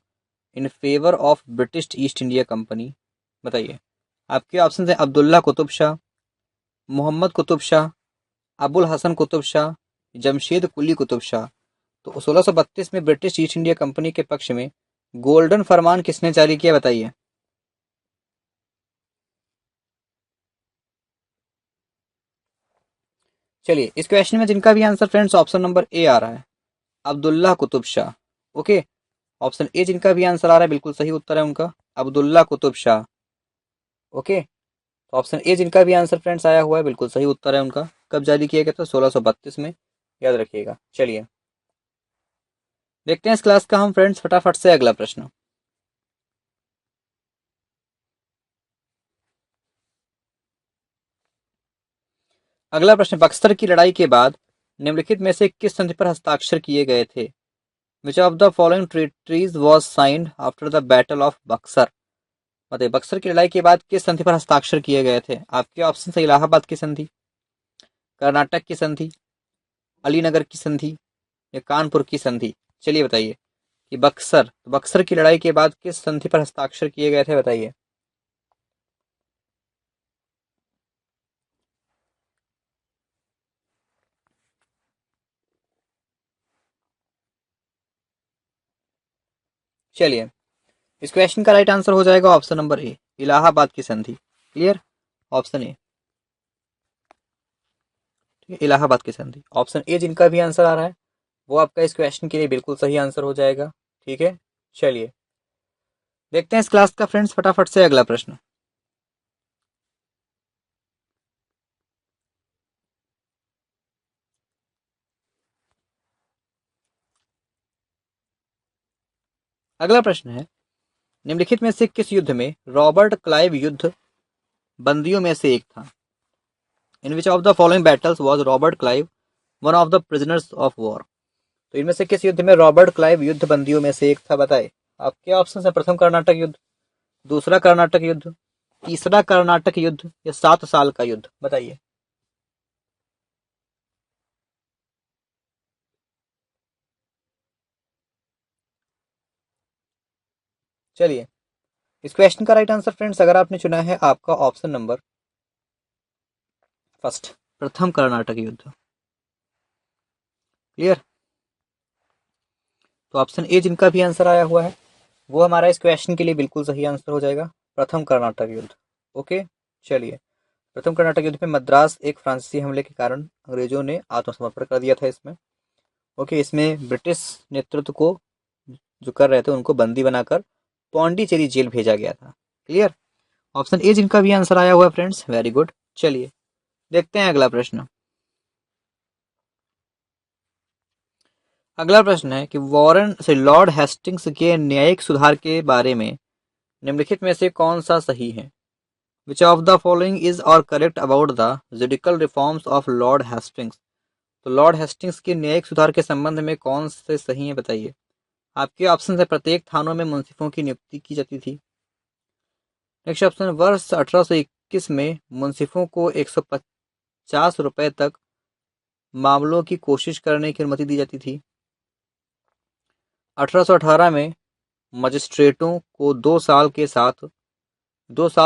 in favour of British east India company? बताइए। आपके ऑप्शन हैं अब्दुल्ला कुतुब शाह, मोहम्मद कुतुब शाह, अबुल हसन कुतुब शाह, जमशेद कुली कुतुब शाह। तो 1632 में ब्रिटिश ईस्ट इंडिया कंपनी के पक्ष में गोल्डन फरमान किसने जारी किया, बताइए। चलिए, इस क्वेश्चन में जिनका भी answer friends option number A आ रहा है, Abdullah Qutb Shah. Okay, option A जिनका भी आंसर आ रहा है बिल्कुल सही उत्तर है उनका, अब्दुल्ला कुतुब शाह। ओके, तो ऑप्शन ए जिनका भी आंसर फ्रेंड्स आया हुआ है बिल्कुल सही उत्तर है उनका। कब जारी किया गया था, 1632 में, याद रखिएगा। चलिए देखते हैं इस क्लास का हम फ्रेंड्स फटाफट से अगला प्रश्न। अगला प्रश्न, बक्सर की लड़ाई के बाद निम्नलिखित में से किस संधि पर हस्ताक्षर किए गए थे? Which of the following treaties was signed after the battle of Buxar? बताइए, बक्सर की लड़ाई के बाद किस संधि पर हस्ताक्षर किए गए थे? आपके ऑप्शन है इलाहाबाद की संधि, कर्नाटक की संधि, अलीनगर की संधि, या कानपुर की संधि। चलिए बताइए कि बक्सर की लड़ाई के बाद किस संधि पर हस्ताक्षर किए गए थे, बताइए। चलिए, इस क्वेश्चन का राइट आंसर हो जाएगा ऑप्शन नंबर ए, इलाहाबाद की संधि। क्लियर, ऑप्शन ए, ठीक है, इलाहाबाद की संधि। ऑप्शन ए जिनका भी आंसर आ रहा है वो आपका इस क्वेश्चन के लिए बिल्कुल सही आंसर हो जाएगा। ठीक है, चलिए देखते हैं इस क्लास का फ्रेंड्स फटाफट से अगला प्रश्न। अगला प्रश्न है, निम्नलिखित में से किस युद्ध में रॉबर्ट क्लाइव युद्ध बंदियों में से एक था? In which of the following battles was Robert Clive one of the prisoners of war? तो इनमें से किस युद्ध में रॉबर्ट क्लाइव युद्ध बंदियों में से एक था, बताए। आपके ऑप्शन है प्रथम कर्नाटक युद्ध, दूसरा कर्नाटक युद्ध, तीसरा कर्नाटक युद्ध, या 7 साल का युद्ध, बताइए। चलिए, इस क्वेश्चन का राइट आंसर फ्रेंड्स अगर आपने चुना है आपका ऑप्शन नंबर फर्स्ट, प्रथम कर्नाटक युद्ध। क्लियर, तो ऑप्शन ए जिनका भी आंसर आया हुआ है वो हमारा इस क्वेश्चन के लिए बिल्कुल सही आंसर हो जाएगा, प्रथम कर्नाटक युद्ध। ओके, चलिए, प्रथम कर्नाटक युद्ध में मद्रास एक फ्रांसीसी हमले के कारण अंग्रेजों ने आत्मसमर्पण कर दिया था इसमें। ओके, इसमें ब्रिटिश नेतृत्व को जो कर रहे थे उनको बंदी बनाकर पौंडीचेरी जेल भेजा गया था। क्लियर, ऑप्शन ए जिनका भी आंसर आया हुआ है फ्रेंड्स, वेरी गुड। चलिए देखते हैं अगला प्रश्न। अगला प्रश्न है कि वॉरेन से लॉर्ड हेस्टिंग्स के न्यायिक सुधार के बारे में निम्नलिखित में से कौन सा सही है? Which of the following is और correct about the judicial reforms of Lord Hastings? तो लॉर्ड हेस्टिंग्स के न्यायिक सुधार के संबंध में कौन से सही है, बताइए। आपके ऑप्शन है प्रत्येक थानों में मुंसिफों की नियुक्ति की जाती थी। नेक्स्ट ऑप्शन, वर्ष 1821 में मुंसिफों को 150 रुपए तक मामलों की कोशिश करने की अनुमति दी जाती थी। 1818 में मजिस्ट्रेटों को 2 साल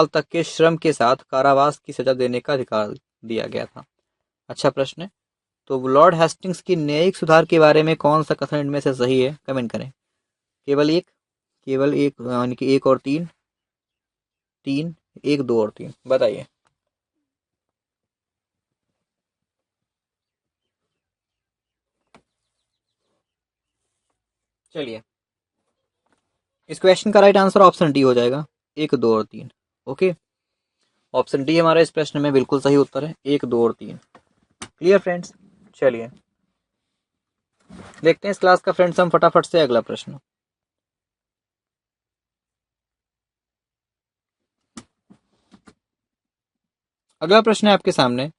तक के श्रम के साथ कारावास की सजा देने का अधिकार दिया गया था। अच्छा प्रश्न है, तो लॉर्ड हेस्टिंग्स की न्यायिक सुधार के बारे में कौन सा कथन इनमें से सही है, कमेंट करें। केवल एक यानी कि एक और तीन, तीन, एक, दो और तीन, बताइए। चलिए, इस क्वेश्चन का राइट आंसर ऑप्शन डी हो जाएगा, एक, दो और तीन। ओके, ऑप्शन डी हमारा इस प्रश्न में बिल्कुल सही उत्तर है, एक, दो और तीन। क्लियर फ्रेंड्स, चलिए देखते हैं इस क्लास का फ्रेंड्स हम फटाफट से अगला प्रश्न। अगला प्रश्न है आपके सामने,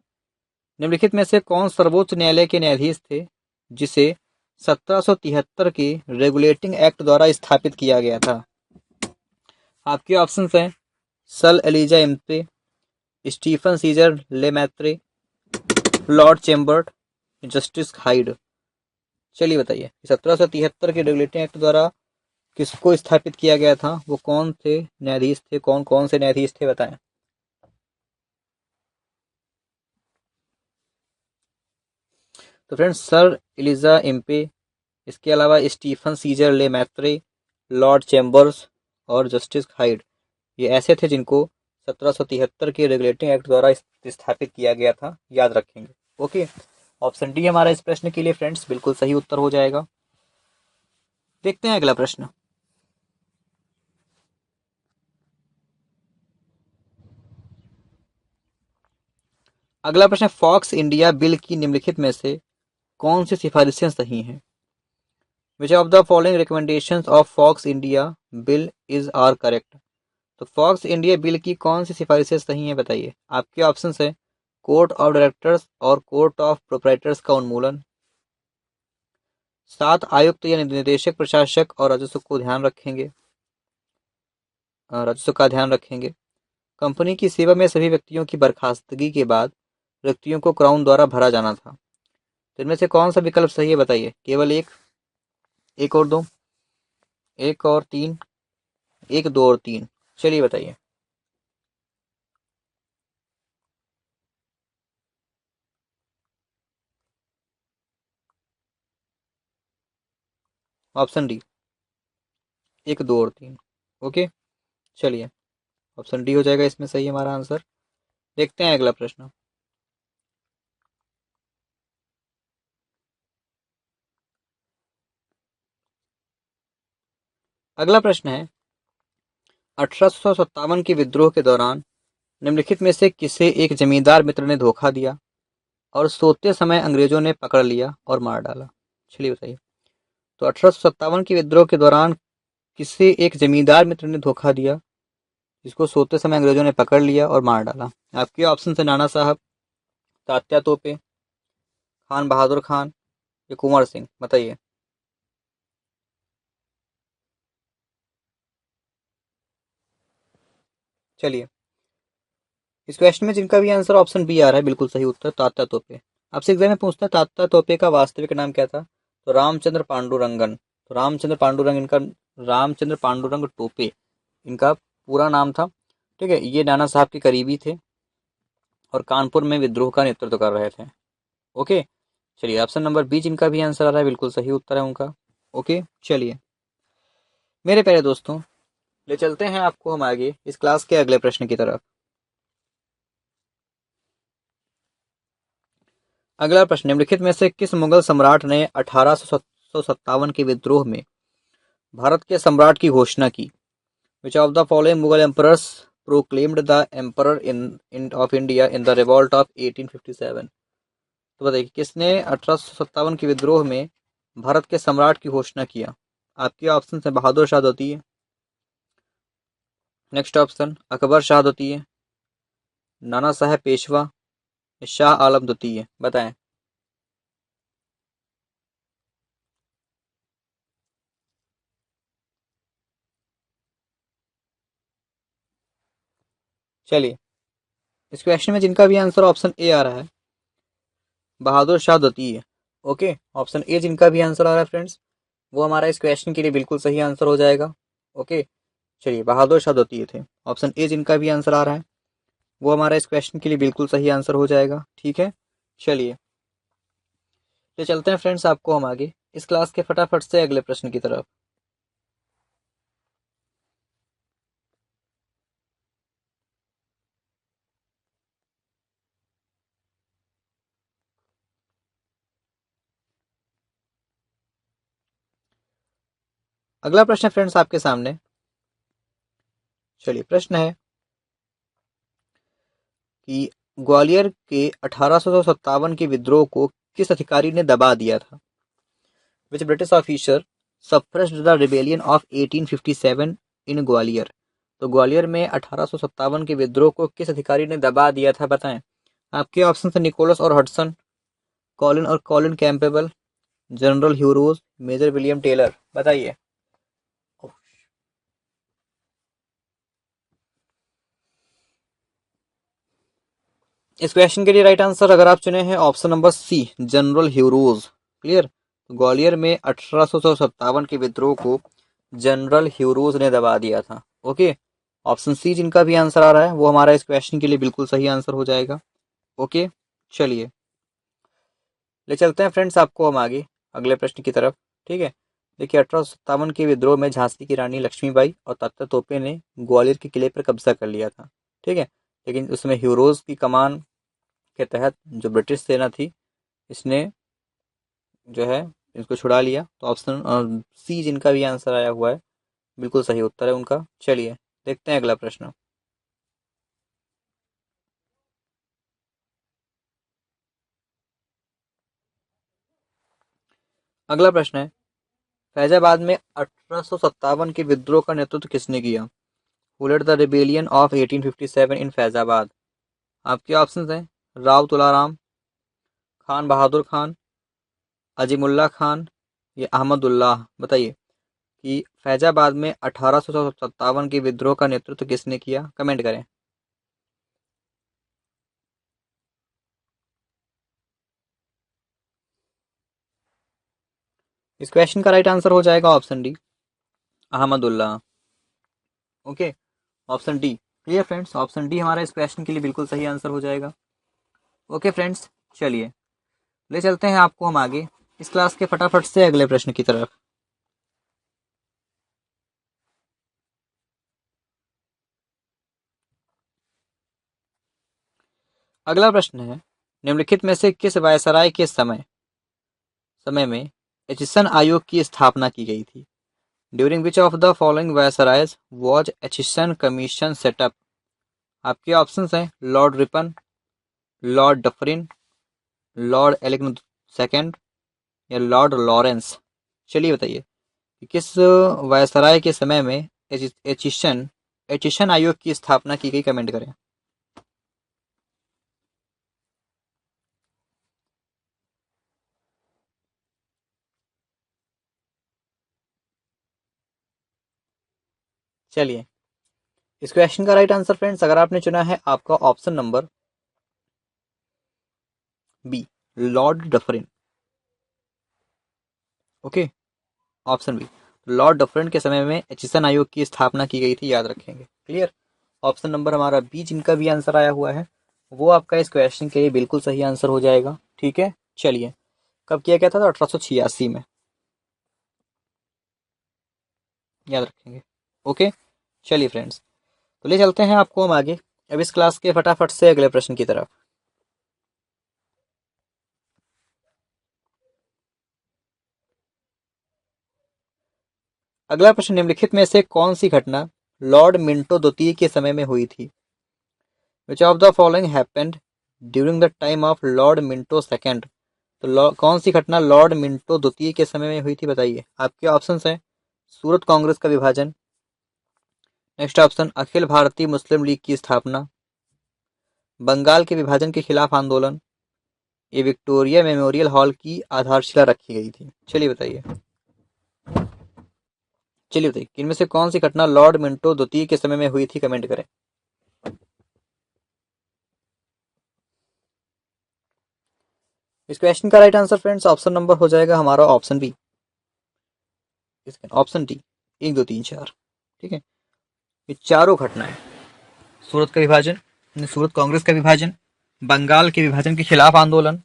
निम्नलिखित में से कौन सर्वोच्च न्यायालय के न्यायाधीश थे जिसे 1773 के रेगुलेटिंग एक्ट द्वारा स्थापित किया गया था? आपके ऑप्शन हैं sir Elijah Impey, Stephen Caesar Lemaistre, Lord Chambers, Justice Hyde. चलिए बताइए, 1773 के रेगुलेटिंग एक्ट द्वारा किसको स्थापित किया गया था, वो कौन थे न्यायाधीश थे, कौन कौन से न्यायाधीश थे, बताएं। तो फ्रेंड्स, सर एलिजा इम्पे, इसके अलावा स्टीफन सीजर ले मैत्रे, लॉर्ड चैम्बर्स और जस्टिस हाइड, ये ऐसे थे जिनको 1773 के रेगुलेटिंग एक्ट द्वारा स्थापित किया गया था, याद रखेंगे। ओके, ऑप्शन डी हमारा इस प्रश्न के लिए फ्रेंड्स बिल्कुल सही उत्तर हो जाएगा। देखते हैं अगला प्रश्न। अगला प्रश्न, फॉक्स इंडिया बिल की निम्नलिखित में से कौन सी सिफारिशें सही हैं? Which of the following recommendations of Fox India bill is are correct? तो फॉक्स इंडिया बिल की कौन सी सिफारिशें सही हैं, बताइए। आपके ऑप्शन है कोर्ट ऑफ डायरेक्टर्स और कोर्ट ऑफ प्रोप्राइटर्स का उन्मूलन, 7 आयुक्त या निदेशक प्रशासक और राजस्व को ध्यान रखेंगे, राजस्व का ध्यान रखेंगे, कंपनी की सेवा में सभी व्यक्तियों की बर्खास्तगी के बाद व्यक्तियों को क्राउन द्वारा भरा जाना था। तो इनमें से कौन सा विकल्प सही है, बताइए। केवल एक और दो, एक और तीन, एक, दो और तीन, चलिए बताइए। ऑप्शन डी, एक, दो और तीन। ओके, चलिए ऑप्शन डी हो जाएगा इसमें सही हमारा आंसर। देखते हैं अगला प्रश्न। अगला प्रश्न है, 1857 के विद्रोह के दौरान निम्नलिखित में से किसे एक जमींदार मित्र ने धोखा दिया और सोते समय अंग्रेजों ने पकड़ लिया और मार डाला? चलिए बताइए। तो 1857 के विद्रोह के दौरान किसे एक जमींदार मित्र ने धोखा दिया, जिसको सोते समय अंग्रेजों ने पकड़ लिया और मार डाला? आपके ऑप्शन है नाना साहब, तात्या तोपे, खान बहादुर खान या कुंवर सिंह, बताइए। चलिए, इस क्वेश्चन में जिनका भी आंसर ऑप्शन बी आ रहा है बिल्कुल सही उत्तर, तात्या तोपे। आपसे एग्जाम में पूछता है तात्या तोपे का वास्तविक नाम क्या था? तो रामचंद्र पांडुरंगन। तो रामचंद्र पांडुरंग टोपे इनका पूरा नाम था। ठीक है, ये नाना साहब के करीबी थे और कानपुर में विद्रोह का नेतृत्व कर रहे थे। ओके, चलिए ऑप्शन नंबर बी जिनका भी आंसर आ रहा है बिल्कुल सही उत्तर है उनका। ओके, चलिए मेरे प्यारे दोस्तों, ले चलते हैं आपको हम आगे इस क्लास के अगले प्रश्न की तरफ। अगला प्रश्न, निम्नलिखित में से किस मुगल सम्राट ने 1857 के विद्रोह में भारत के सम्राट की घोषणा की? विच of the following Mughal emperors proclaimed the emperor in of India in the revolt of 1857? तो बताइए किसने 1857 के विद्रोह में भारत के सम्राट की घोषणा किया? आपके ऑप्शन है बहादुर शाह द्वितीय, नेक्स्ट ऑप्शन अकबर शाह द्वितीय, नाना साहेब पेशवा, शाह आलम द्वितीय, बताएं। चलिए, इस क्वेश्चन में जिनका भी आंसर ऑप्शन ए आ रहा है बहादुर शाह द्वितीय। ओके, ऑप्शन ए जिनका भी आंसर आ रहा है फ्रेंड्स वो हमारा इस क्वेश्चन के लिए बिल्कुल सही आंसर हो जाएगा। ओके, चलिए बहादुर शाह द्वितीय थे। ऑप्शन ए जिनका भी आंसर आ रहा है वो हमारा इस क्वेश्चन के लिए बिल्कुल सही आंसर हो जाएगा। ठीक है, चलिए तो चलते हैं फ्रेंड्स आपको हम आगे इस क्लास के फटाफट से अगले प्रश्न की तरफ। अगला प्रश्न फ्रेंड्स आपके सामने, चलिए प्रश्न है कि ग्वालियर के 1857 के विद्रोह को किस अधिकारी ने दबा दिया था? विच British officer suppressed the rebellion of 1857 इन ग्वालियर? तो ग्वालियर में 1857 के विद्रोह को किस अधिकारी ने दबा दिया था, बताएं। आपके ऑप्शन है निकोलस और Hudson, Colin Campbell, General Hugh Rose, Major William Taylor, बताइए। इस क्वेश्चन के लिए राइट आंसर अगर आप चुने हैं option number C, General Hugh Rose. Clear, Gwalior में 1857 के विद्रोह को जनरल ह्यूरोज ने दबा दिया था। ओके, ऑप्शन सी जिनका भी आंसर आ रहा है वो हमारा इस क्वेश्चन के लिए बिल्कुल सही आंसर हो जाएगा। ओके, चलिए ले चलते हैं फ्रेंड्स आपको हम आगे अगले प्रश्न की तरफ। ठीक है। देखिए 1857 के विद्रोह में झांसी की रानी लक्ष्मीबाई और तात्या तोपे ने ग्वालियर के किले पर कब्जा कर लिया था। ठीक है। लेकिन उसमें हीरोज की कमान के तहत जो ब्रिटिश सेना थी, इसने जो है इसको छुड़ा लिया। तो ऑप्शन सी जिनका भी आंसर आया हुआ है बिल्कुल सही उत्तर है उनका। चलिए देखते हैं अगला प्रश्न। अगला प्रश्न है, फैजाबाद में 1857 के विद्रोह का नेतृत्व किसने किया? Who led the rebellion of 1857 in Faizabad? आपके ऑप्शंस हैं राव तुलाराम, खान बहादुर खान, अजीमुल्ला खान या अहमदुल्लाह। बताइए कि फैजाबाद में 1857 के विद्रोह का नेतृत्व किसने किया? कमेंट करें। इस क्वेश्चन का राइट आंसर हो जाएगा option D, Ahmadullah. Okay, option D clear friends, option D हमारा इस क्वेश्चन के लिए बिल्कुल सही आंसर हो जाएगा। ओके फ्रेंड्स, चलिए ले चलते हैं आपको हम आगे इस क्लास के फटाफट से अगले प्रश्न की तरफ। अगला प्रश्न है, निम्नलिखित में से किस वायसराय के समय में एचिसन आयोग की स्थापना की गई थी? During which of the following viceroys was Aitchison commission set up? आपके ऑप्शंस हैं Lord Ripon, Lord Dufferin, Lord Elgin second या लॉर्ड लॉरेंस। चलिए बताइए कि किस वायसराय के समय में एचिसन एचिसन आयोग की स्थापना की गई? कमेंट करें। चलिए इस क्वेश्चन का राइट आंसर फ्रेंड्स, अगर आपने चुना है आपका option number B, Lord Dufferin. Okay, option B, Lord Dufferin के समय में एचिसन आयोग की स्थापना की गई थी, याद रखेंगे। क्लियर, ऑप्शन नंबर हमारा बी जिनका भी आंसर आया हुआ है वो आपका इस क्वेश्चन के लिए बिल्कुल सही आंसर हो जाएगा। ठीक है, चलिए कब किया गया था? तो 1886 में, याद रखेंगे। ओके, चलिए फ्रेंड्स तो ले चलते हैं आपको हम आगे अब इस क्लास के फटाफट से अगले प्रश्न की तरफ। अगला प्रश्न, निम्नलिखित में से कौन सी घटना लॉर्ड मिंटो द्वितीय के समय में हुई थी? विच of the following happened during the time of Lord Minto second? तो कौन सी घटना लॉर्ड मिंटो द्वितीय के समय में हुई थी? बताइए। आपके ऑप्शंस हैं सूरत कांग्रेस का विभाजन, नेक्स्ट ऑप्शन अखिल भारतीय मुस्लिम लीग की स्थापना, बंगाल के विभाजन के खिलाफ आंदोलन, ये विक्टोरिया मेमोरियल हॉल की आधारशिला रखी गई थी। चलिए बताइए, इनमें से कौन सी घटना लॉर्ड मिंटो द्वितीय के समय में हुई थी? कमेंट करें। इस क्वेश्चन का right answer friends option number हो जाएगा हमारा ऑप्शन बी, ऑप्शन डी, 1 2 3 4। ठीक है, ये चारों घटनाएं सूरत का विभाजन, सूरत कांग्रेस का विभाजन, बंगाल के विभाजन के खिलाफ आंदोलन,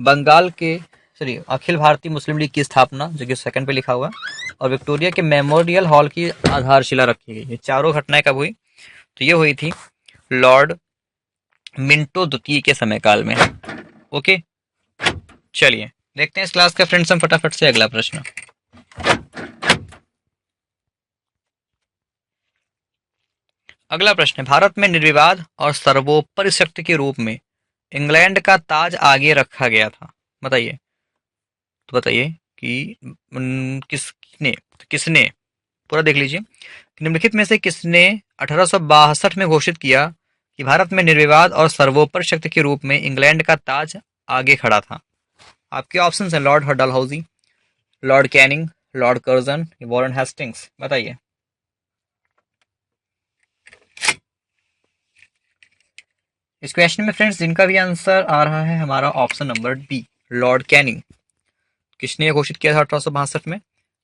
बंगाल के सॉरी अखिल भारतीय मुस्लिम लीग की स्थापना जो कि सेकंड पे लिखा हुआ, और विक्टोरिया के मेमोरियल हॉल की आधारशिला रखी गई। ये चारों घटनाएं कब हुई? तो ये हुई थी लॉर्ड मिंटो द्वितीय के समय काल में। ओके, चलिए देखते हैं इस क्लास का फ्रेंड्स हम फटाफट से अगला प्रश्न। अगला प्रश्न है, भारत में निर्विवाद और सर्वोपरि शक्ति के रूप में इंग्लैंड का ताज आगे रखा गया था। बताइए। तो बताइए कि किसने किसने पूरा देख लीजिए, निम्नलिखित में से किसने 1862 में घोषित किया कि भारत में निर्विवाद और सर्वोपरि शक्ति के रूप में इंग्लैंड का ताज आगे खड़ा था? आपके ऑप्शन हैं Lord Dalhousie, Lord Canning, Lord Curzon, Warren Hastings. बताइए। इस क्वेश्चन में फ्रेंड्स जिनका भी आंसर आ रहा है हमारा option number B, Lord Canning. किसने घोषित किया था 1862 में?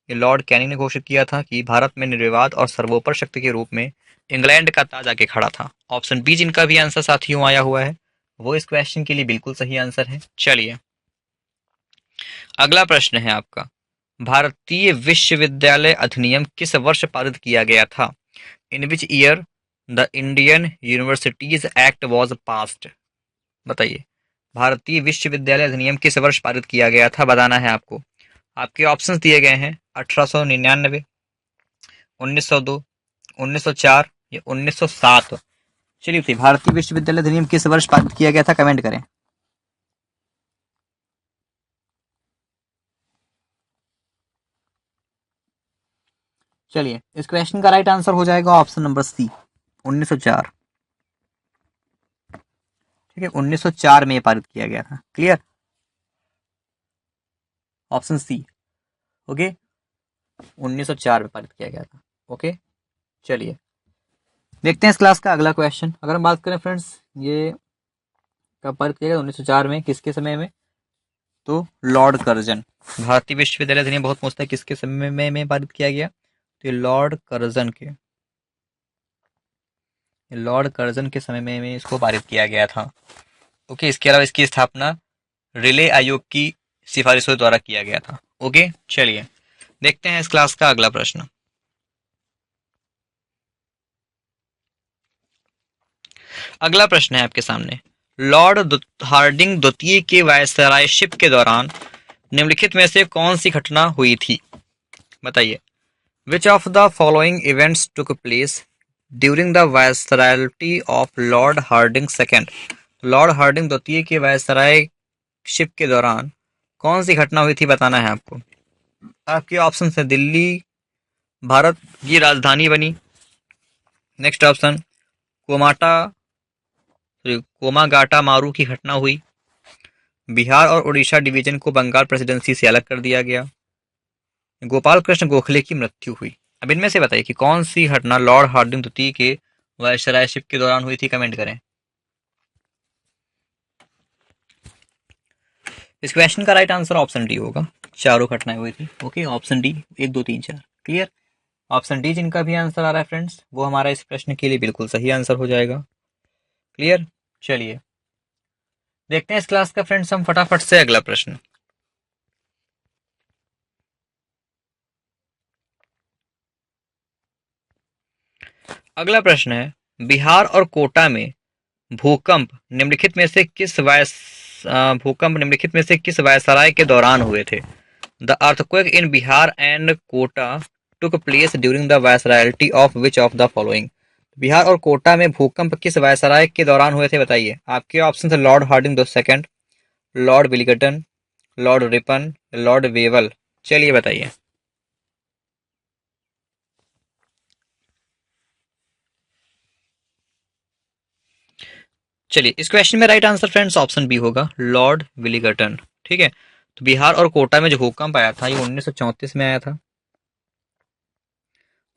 ये लॉर्ड कैनिंग ने घोषित किया था कि भारत में निर्विवाद और सर्वोपरि शक्ति के रूप में इंग्लैंड का ताज आगे खड़ा था। ऑप्शन बी जिनका भी आंसर साथियों आया हुआ है वो इस क्वेश्चन के लिए बिल्कुल सही आंसर है। चलिए अगला प्रश्न है आपका, भारतीय विश्वविद्यालय अधिनियम किस वर्ष पारित किया गया था? In which year the Indian universities act was passed? बताइए, भारतीय विश्वविद्यालय अधिनियम किस वर्ष पारित किया गया था, बताना है आपको। आपके ऑप्शंस दिए गए हैं 1899, 1902, 1904 या 1907। चलिए बताइए, भारतीय विश्वविद्यालय अधिनियम किस वर्ष पारित किया गया था, कमेंट करें। चलिए, इस क्वेश्चन का राइट आंसर हो जाएगा ऑप्शन नंबर सी, 1904। ठीक है, 1904 में पारित किया गया था। Clear, option C. ओके, 1904 में पारित किया गया था। ओके, चलिए देखते हैं इस क्लास का अगला क्वेश्चन। अगर हम बात करें फ्रेंड्स, ये कब पारित किया गया? 1904 में। किसके समय में? तो लॉर्ड कर्जन। भारतीय विश्वविद्यालय अधिनियम बहुत पूछता है किसके समय में पारित किया गया, तो लॉर्ड कर्जन के, लॉर्ड कर्जन के समय में इसको पारित किया गया था। ओके, इसके अलावा इसकी स्थापना रिले आयोग की सिफारिशों द्वारा किया गया था। ओके, चलिए देखते हैं इस क्लास का अगला प्रश्न। अगला प्रश्न है आपके सामने, लॉर्ड हार्डिंग द्वितीय के वायसरायशिप के दौरान निम्नलिखित में से कौन सी घटना हुई थी? बताइए, which of the following events took place during the viceroyalty of Lord Hardinge second? Lord Hardinge द्वितीय के वायसरायशिप के दौरान कौन सी घटना हुई थी, बताना है आपको। आपके ऑप्शन है दिल्ली भारत की राजधानी बनी। नेक्स्ट ऑप्शन, कोमागाटा मारू की घटना हुई। बिहार और उड़ीसा डिवीजन को बंगाल प्रेसिडेंसी से अलग कर दिया गया। गोपाल कृष्ण गोखले की मृत्यु हुई। अब इनमें से बताइए कि कौन सी घटना लॉर्ड हार्डिंग द्वितीय के वायसरायशिप के दौरान हुई थी, कमेंट करें। इस क्वेश्चन का राइट आंसर ऑप्शन डी होगा, चारों घटनाएं हुई थी। Okay, option D, 1 2 3 4। Clear, option D जिनका भी आंसर आ रहा है फ्रेंड्स, वो हमारा इस प्रश्न के लिए बिल्कुल सही आंसर हो जाएगा। क्लियर, चलिए देखते हैं इस क्लास का फ्रेंड्स हम फटाफट से अगला प्रश्न। अगला प्रश्न है, बिहार और कोटा में भूकंप निम्नलिखित में से किस वायसराय के दौरान हुए थे? The earthquake in Bihar and Kota took place during the viceroyalty of which of the following? Bihar और कोटा में भूकंप किस वायसराय के दौरान हुए थे, बताइए। आपके ऑप्शन है Lord Hardinge the second, Lord Willingdon, Lord Ripon, Lord Wavell. चलिए बताइए। चलिए, इस क्वेश्चन में right answer friends option B होगा, लॉर्ड विलिंगटन। ठीक है, तो बिहार और कोटा में जो भूकंप आया था ये 1934 में आया था,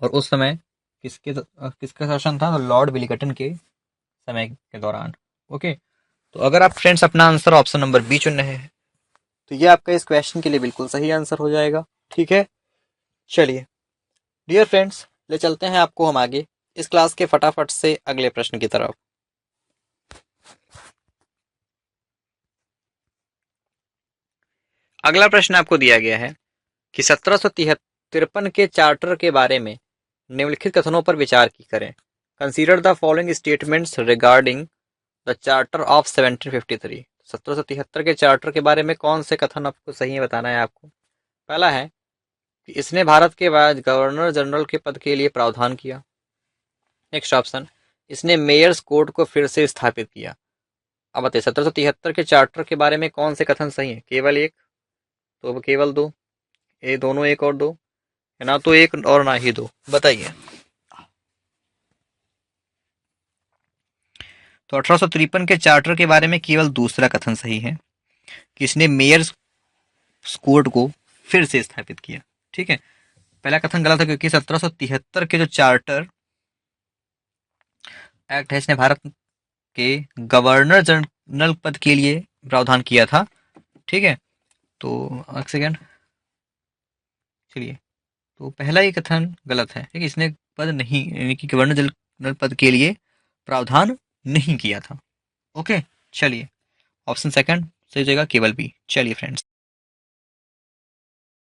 और उस समय किसका शासन था? तो लॉर्ड विलिंगटन के समय के दौरान। ओके, तो अगर आप फ्रेंड्स अपना आंसर ऑप्शन नंबर बी चुन रहे हैं तो ये आपका इस क्वेश्चन के लिए बिल्कुल सही आंसर हो जाएगा। ठीक है, चलिए डियर फ्रेंड्स, ले चलते हैं आपको हम आगे इस क्लास के फटाफट से अगले प्रश्न की तरफ। अगला प्रश्न आपको दिया गया है कि 1753 के चार्टर के बारे में निम्नलिखित कथनों पर विचार की करें। Consider the following statements regarding the charter of 1753। 1773 के चार्टर के बारे में कौन से कथन आपको सही है, बताना है आपको। पहला है कि इसने भारत के बाद गवर्नर जनरल के पद के लिए प्रावधान किया। नेक्स्ट ऑप्शन, इसने मेयर्स कोर्ट को फिर से स्थापित किया। अब बताइए 1773 के चार्टर के बारे में कौन से कथन सही है? केवल एक, तो अब केवल दो, ये दोनों एक और दो, ना तो एक और ना ही दो, बताइए। तो 1853 के चार्टर के बारे में केवल दूसरा कथन सही है कि इसने मेयर्स कोर्ट को फिर से स्थापित किया। ठीक है, पहला कथन गलत है क्योंकि 1773 के जो चार्टर एक्ट है इसने भारत के गवर्नर जनरल पद के लिए प्रावधान किया था। ठीक है, तो एक सेकेंड, चलिए, तो पहला ही कथन गलत है। ठीक है, इसने पद नहीं, यानी कि गवर्नर जनरल पद के लिए प्रावधान नहीं किया था। ओके, चलिए ऑप्शन सेकंड सही हो जाएगा, केवल बी। चलिए फ्रेंड्स,